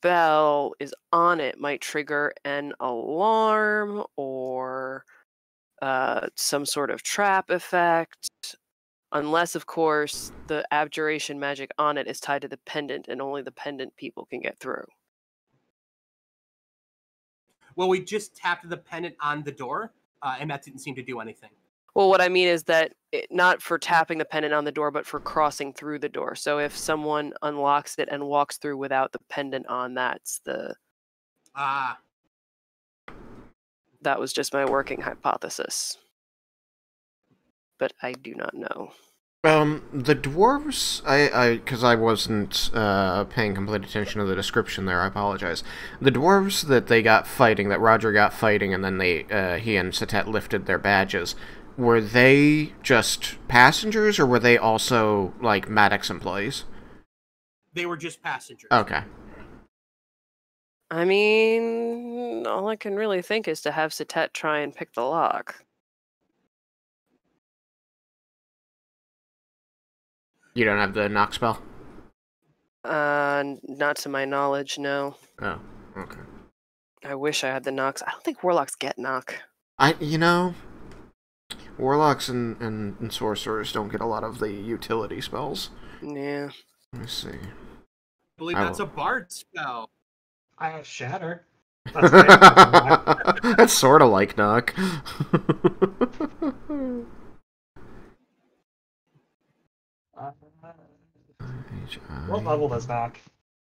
spell is on it might trigger an alarm or some sort of trap effect, unless of course the abjuration magic on it is tied to the pendant and only the pendant people can get through. Well, we just tapped the pendant on the door, and that didn't seem to do anything. Well, what I mean is that not for tapping the pendant on the door, but for crossing through the door. So if someone unlocks it and walks through without the pendant on, that's the... That was just my working hypothesis. But I do not know. The dwarves, because I wasn't paying complete attention to the description there, I apologize. The dwarves that they got fighting, that Roger got fighting, and then he and Sitet lifted their badges, were they just passengers, or were they also, like, Maddox employees? They were just passengers. Okay. I mean, all I can really think is to have Satet try and pick the lock. You don't have the knock spell? Not to my knowledge, no. Oh, okay. I wish I had the knocks. I don't think warlocks get knock. Warlocks and sorcerers don't get a lot of the utility spells. Yeah. Let me see. I believe that's a bard spell. I have Shatter. That's kind of That's sort of like knock. what level does knock?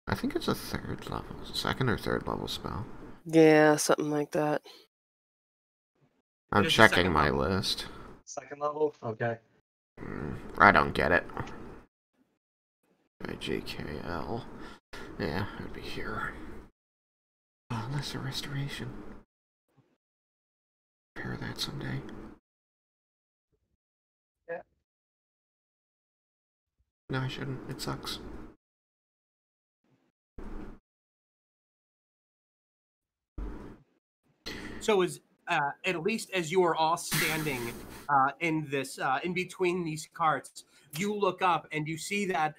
I think it's a third level, second or third level spell. Yeah, something like that. I'm It is a checking second my level. list. Second level? Okay. I don't get it. JKL. Yeah, it'd be here. Lesser Restoration. Repair that someday. Yeah. No, I shouldn't. It sucks. So is at least as you are all standing in this in between these carts, you look up and you see that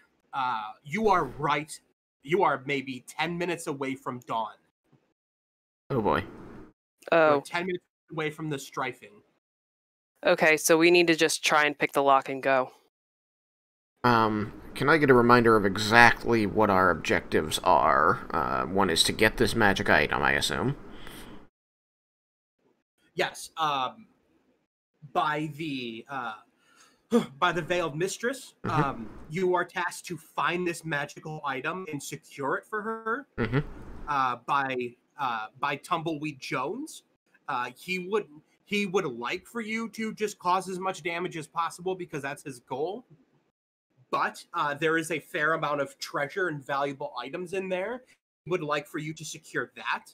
you are right. You are maybe 10 minutes away from dawn. Oh boy. You're Oh, 10 minutes away from the strifing. okay, so we need to just try and pick the lock and go. Can I get a reminder of exactly what our objectives are? One is to get this magic item, I assume. Yes, by the veiled mistress, you are tasked to find this magical item and secure it for her. By Tumbleweed Jones, he would like for you to just cause as much damage as possible because that's his goal. But there is a fair amount of treasure and valuable items in there. He would like for you to secure that.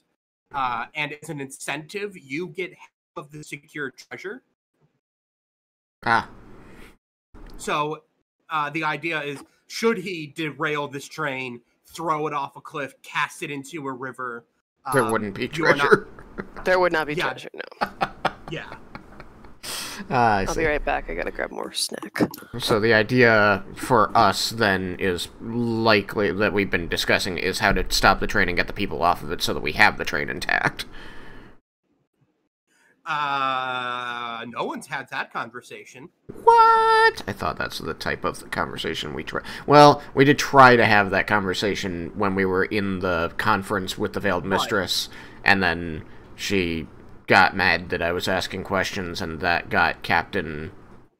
And as an incentive, you get half of the secured treasure. So the idea is, should he derail this train, throw it off a cliff, cast it into a river, There wouldn't be treasure. There would not be Yeah. treasure, no. Yeah. I'll be right back. I gotta grab more snack. So the idea for us, then, is likely that we've been discussing is how to stop the train and get the people off of it so that we have the train intact. No one's had that conversation. What? I thought that's the type of conversation we try. Well, we did try to have that conversation when we were in the conference with the Veiled Mistress, and then she got mad that I was asking questions, and that got Captain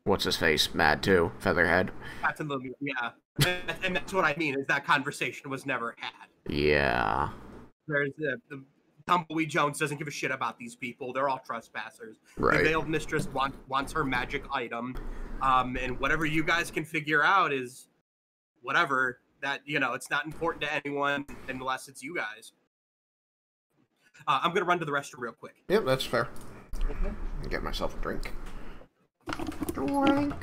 what's-his-face mad too, Featherhead. Captain Lily, yeah. And that's what I mean, is that conversation was never had. Yeah. There's the Tumbleweed Jones doesn't give a shit about these people. They're all trespassers. Right. The Veiled Mistress wants her magic item. And whatever you guys can figure out is whatever. That, it's not important to anyone unless it's you guys. I'm going to run to the restroom real quick. Yep, that's fair. Get myself a drink. Drink.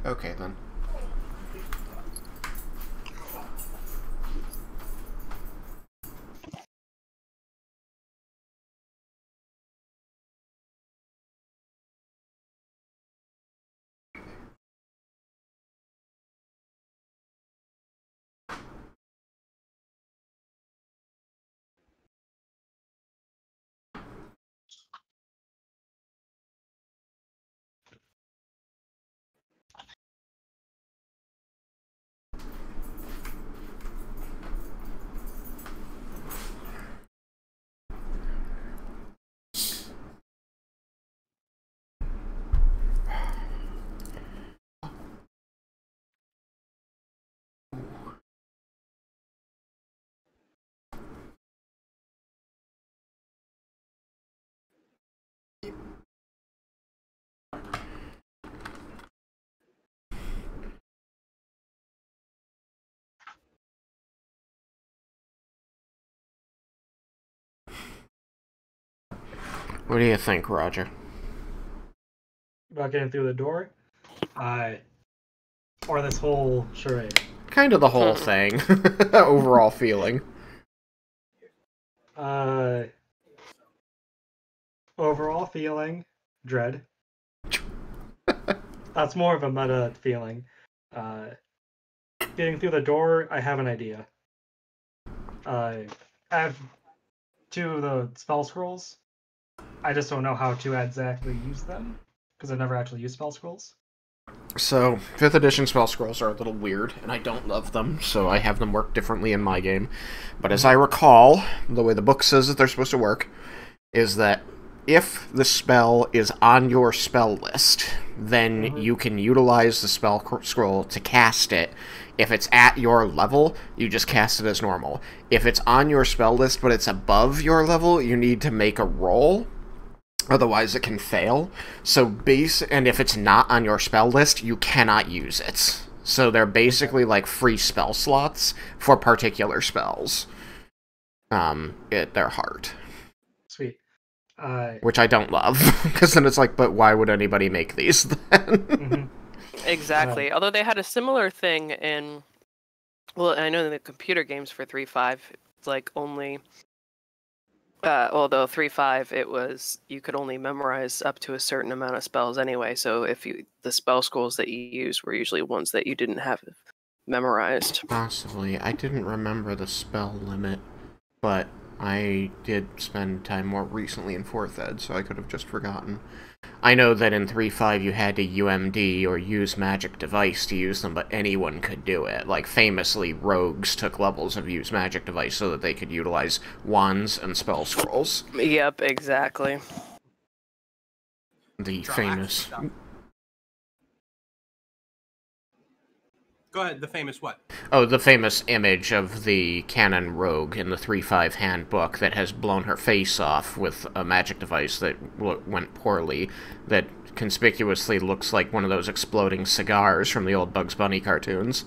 Okay, then. What do you think, Roger? About getting through the door? Or this whole charade? Kind of the whole thing. Overall feeling. Overall feeling, dread. That's more of a meta feeling. Getting through the door, I have an idea. I have 2 of the spell scrolls. I just don't know how to exactly use them because I've never actually used spell scrolls. So, 5th edition spell scrolls are a little weird, and I don't love them, so I have them work differently in my game. But as I recall, the way the book says that they're supposed to work is that if the spell is on your spell list, then you can utilize the spell scroll to cast it. If it's at your level, you just cast it as normal. If it's on your spell list but it's above your level, you need to make a roll. Otherwise, it can fail. And if it's not on your spell list, you cannot use it. So they're basically like free spell slots for particular spells. They're hard. Sweet. Which I don't love, because then it's like, but why would anybody make these then? Exactly. Although they had a similar thing in, well, I know in the computer games for 3.5, it's like only. Although 3.5, it was you could only memorize up to a certain amount of spells anyway. So the spell scrolls that you used were usually ones that you didn't have memorized. Possibly. I didn't remember the spell limit, but I did spend time more recently in 4th Ed, so I could have just forgotten. I know that in 3.5 you had to UMD or use magic device to use them, but anyone could do it. Like, famously, rogues took levels of use magic device so that they could utilize wands and spell scrolls. Yep, exactly. The famous... Go ahead, the famous what? Oh, the famous image of the canon rogue in the 3.5 handbook that has blown her face off with a magic device that went poorly, that conspicuously looks like one of those exploding cigars from the old Bugs Bunny cartoons.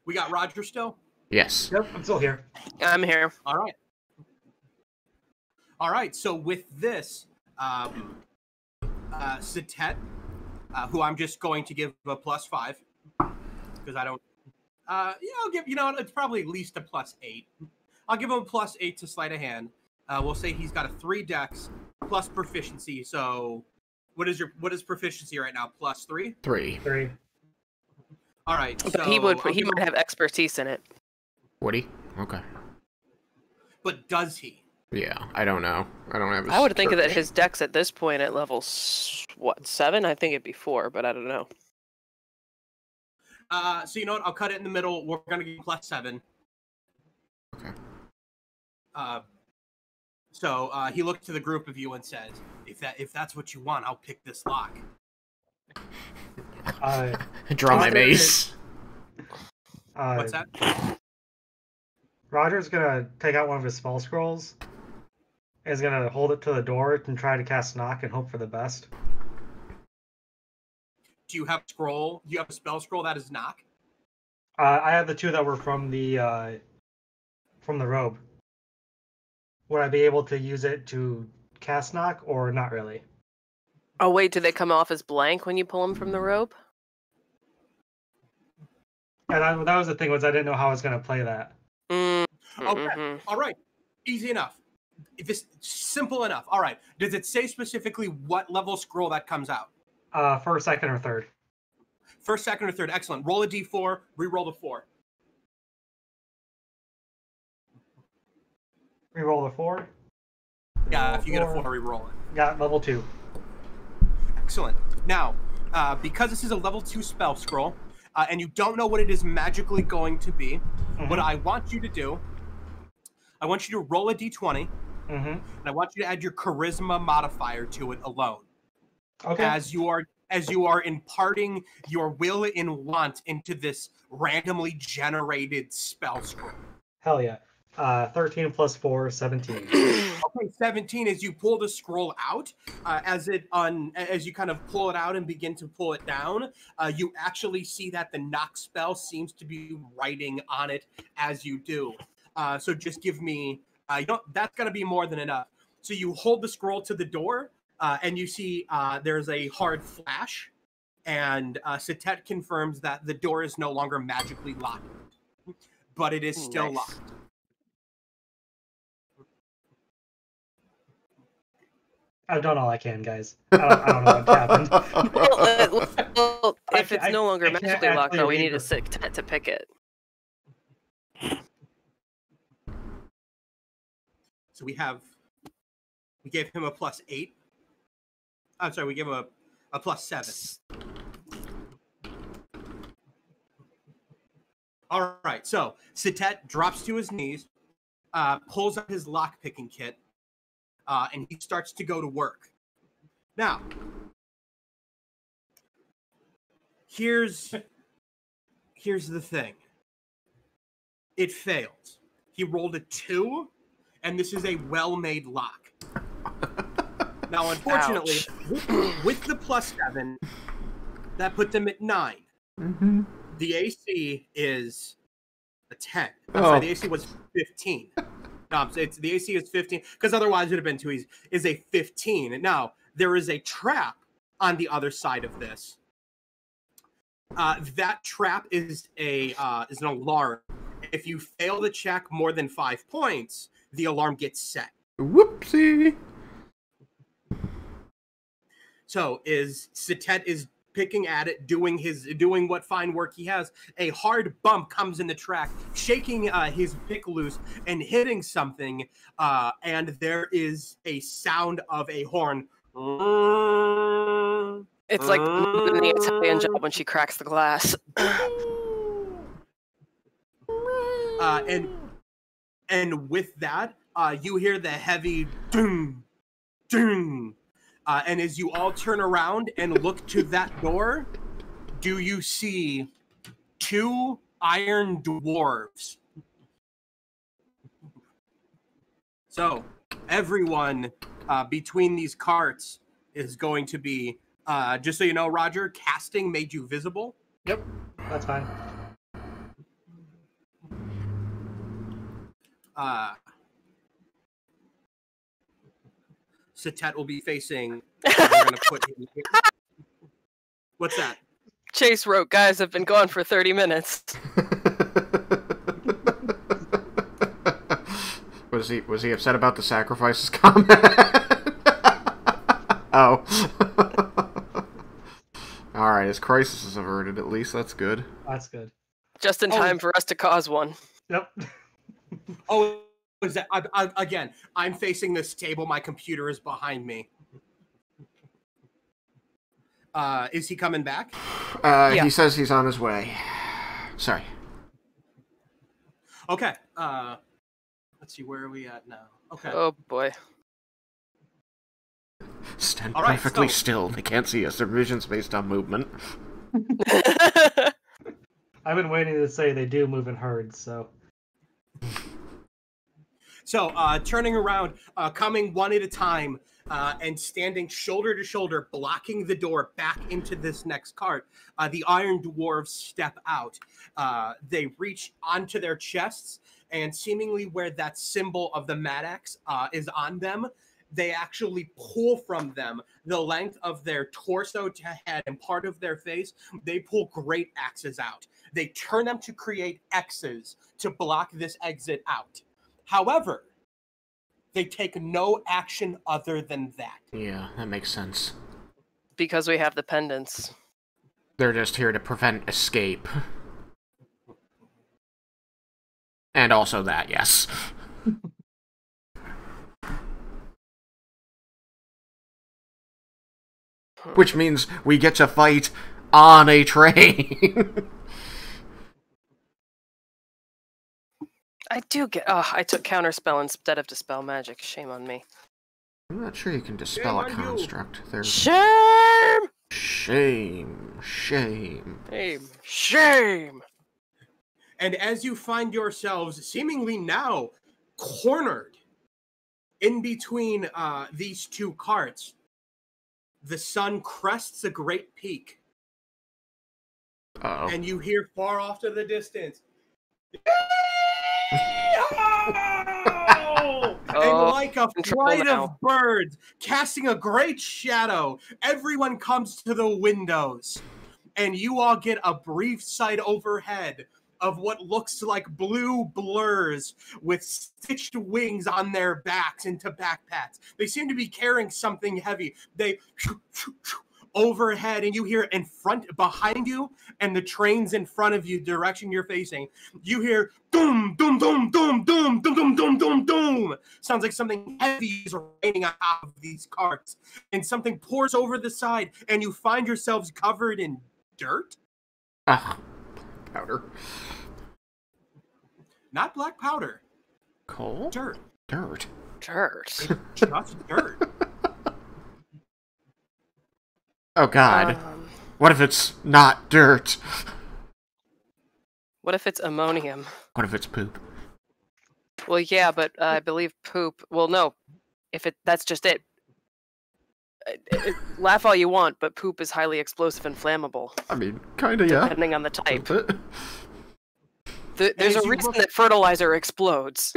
We got Roger still? Yes. Yep, I'm still here. I'm here. All right, so with this, Satet, who I'm just going to give a +5, because I don't, I'll give, it's probably at least a +8. I'll give him a +8 to sleight of hand. We'll say he's got a 3 dex plus proficiency. So what is proficiency right now? +3? 3. All right. But so he might have expertise in it. Would he? Okay. But does he? Yeah, I don't know. I don't have his I would think that character his dex at this point at level 7? I think it'd be 4, but I don't know. So you know what? I'll cut it in the middle. We're gonna give him +7. Okay. So he looked to the group of you and says, "If that's what you want, I'll pick this lock." Draw my mace. What's that? Roger's gonna take out one of his spell scrolls. Is gonna hold it to the door and try to cast knock and hope for the best. Do you have a scroll? Do you have a spell scroll that is knock? I have the 2 that were from the robe. Would I be able to use it to cast knock or not really? Oh wait, do they come off as blank when you pull them from the robe? And that was the thing, was I didn't know how I was gonna play that. Okay. All right. Easy enough. This simple enough. All right. Does it say specifically what level scroll that comes out? First, second, or third. First, second, or third. Excellent. Roll a d4. Reroll the 4. Reroll the 4. Yeah, if you get a 4, reroll it. Got level 2. Excellent. Now, because this is a level 2 spell scroll, and you don't know what it is magically going to be, what I want you to do, I want you to roll a d20, and I want you to add your charisma modifier to it alone. Okay. As you are imparting your will and want into this randomly generated spell scroll. Hell yeah. 13 plus 4, 17. Okay, 17 as you pull the scroll out, as you kind of pull it out and begin to pull it down, you actually see that the knock spell seems to be writing on it as you do. So just give me, that's going to be more than enough. So you hold the scroll to the door, and you see there's a hard flash, and Satet confirms that the door is no longer magically locked. but it is still Nice. locked. I've done all I can, guys. I don't know what happened. Well, if it's no longer I can't magically locked, actually though, we leave need a the- Sittet to pick it. So we gave him a +8. I'm sorry, we gave him a +7. All right, so Sittet drops to his knees, pulls up his lock-picking kit, and he starts to go to work. Now, here's the thing. It failed. He rolled a 2, and this is a well-made lock. Now, unfortunately, with the +7, that puts him at 9. Mm-hmm. The AC is a 10. I'm Oh. sorry, the AC was 15. No, the AC is 15, because otherwise it would have been too easy. Is a 15. And now, there is a trap on the other side of this. That trap is an alarm. If you fail the check more than 5 points, the alarm gets set. Whoopsie. So Sittet is picking at it, doing what fine work he has. A hard bump comes in the track, shaking his pick loose and hitting something, and there is a sound of a horn. It's like the Italian job when she cracks the glass. And with that, you hear the heavy ding, ding. And as you all turn around and look to that door, do you see 2 iron dwarves? So everyone between these carts is going to be, just so you know, Roger, casting made you visible. Yep, that's fine. Sittet will be facing. We're gonna put him here. What's that? Chase wrote, "Guys have been gone for 30 minutes." Was he upset about the sacrifices comment? Oh. Alright, his crisis is averted at least, that's good. That's good. Just in time for us to cause one. Yep. Oh, is that again? I'm facing this table. My computer is behind me. Is he coming back? Yeah. He says he's on his way. Sorry. Okay. Let's see. Where are we at now? Okay. Oh boy. Stand All right, perfectly so- still. They can't see us. Their vision's based on movement. I've been waiting to say they do move in herds, so. So, turning around, coming one at a time, and standing shoulder to shoulder, blocking the door back into this next cart, the Iron Dwarves step out. They reach onto their chests, and seemingly where that symbol of the Mad Axe is on them, they actually pull from them the length of their torso to head and part of their face. They pull great axes out. They turn them to create X's to block this exit out. However, they take no action other than that. Yeah, that makes sense. Because we have the pendants. They're just here to prevent escape. And also that, yes. Which means we get to fight on a train. I do get. Oh, I took counterspell instead of dispel magic. Shame on me. I'm not sure you can dispel a Shame on you. construct. There's Shame! shame. Shame! Shame! And as you find yourselves seemingly now cornered in between these two carts, the sun crests a great peak. Uh-oh. And you hear far off to the distance. And like a control flight now. of birds casting a great shadow, everyone comes to the windows. And you all get a brief sight overhead of what looks like blue blurs with stitched wings on their backs into backpacks. They seem to be carrying something heavy. They overhead, and you hear in front, behind you, and the trains in front of you, direction you're facing, you hear doom, doom, doom, doom, doom, doom, doom, doom, doom, doom. Sounds like something heavy is raining on top of these carts, and something pours over the side, and you find yourselves covered in dirt. Ugh. Powder. Not black powder. Coal? Dirt. Dirt. Dirt. Just dirt. Oh god. What if it's not dirt? What if it's ammonium? What if it's poop? Well, yeah, but I believe poop. Well, no. That's just it. Laugh all you want, but poop is highly explosive and flammable. I mean, kinda, yeah. Depending on the type. There's As a you reason look- that fertilizer explodes.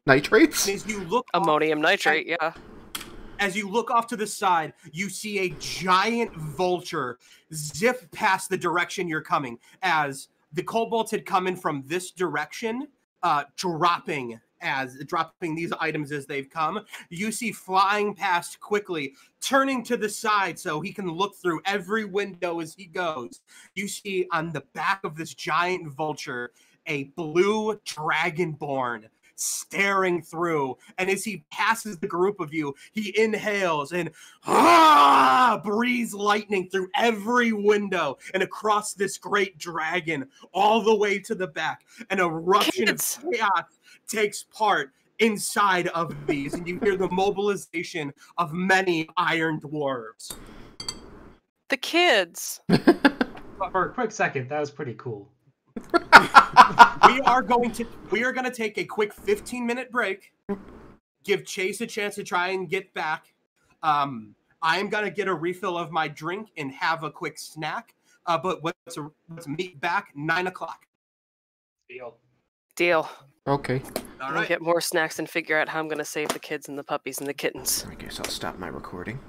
Nitrates? As you look Ammonium nitrate, yeah. As you look off to the side, you see a giant vulture zip past the direction you're coming. As the kobolds had come in from this direction, dropping these items as they've come, you see flying past quickly, turning to the side so he can look through every window as he goes. You see on the back of this giant vulture a blue dragonborn staring through, and as he passes the group of you, he inhales and breathes lightning through every window and across this great dragon all the way to the back. An eruption of chaos takes part inside of these, and you hear the mobilization of many iron dwarves. The kids. But for a quick second, that was pretty cool. We are going to take a quick 15-minute break. Give Chase a chance to try and get back. I am gonna get a refill of my drink and have a quick snack. But let's meet back 9 o'clock. Deal. Okay. All I'll right. get more snacks and figure out how I'm gonna save the kids and the puppies and the kittens. I guess I'll stop my recording.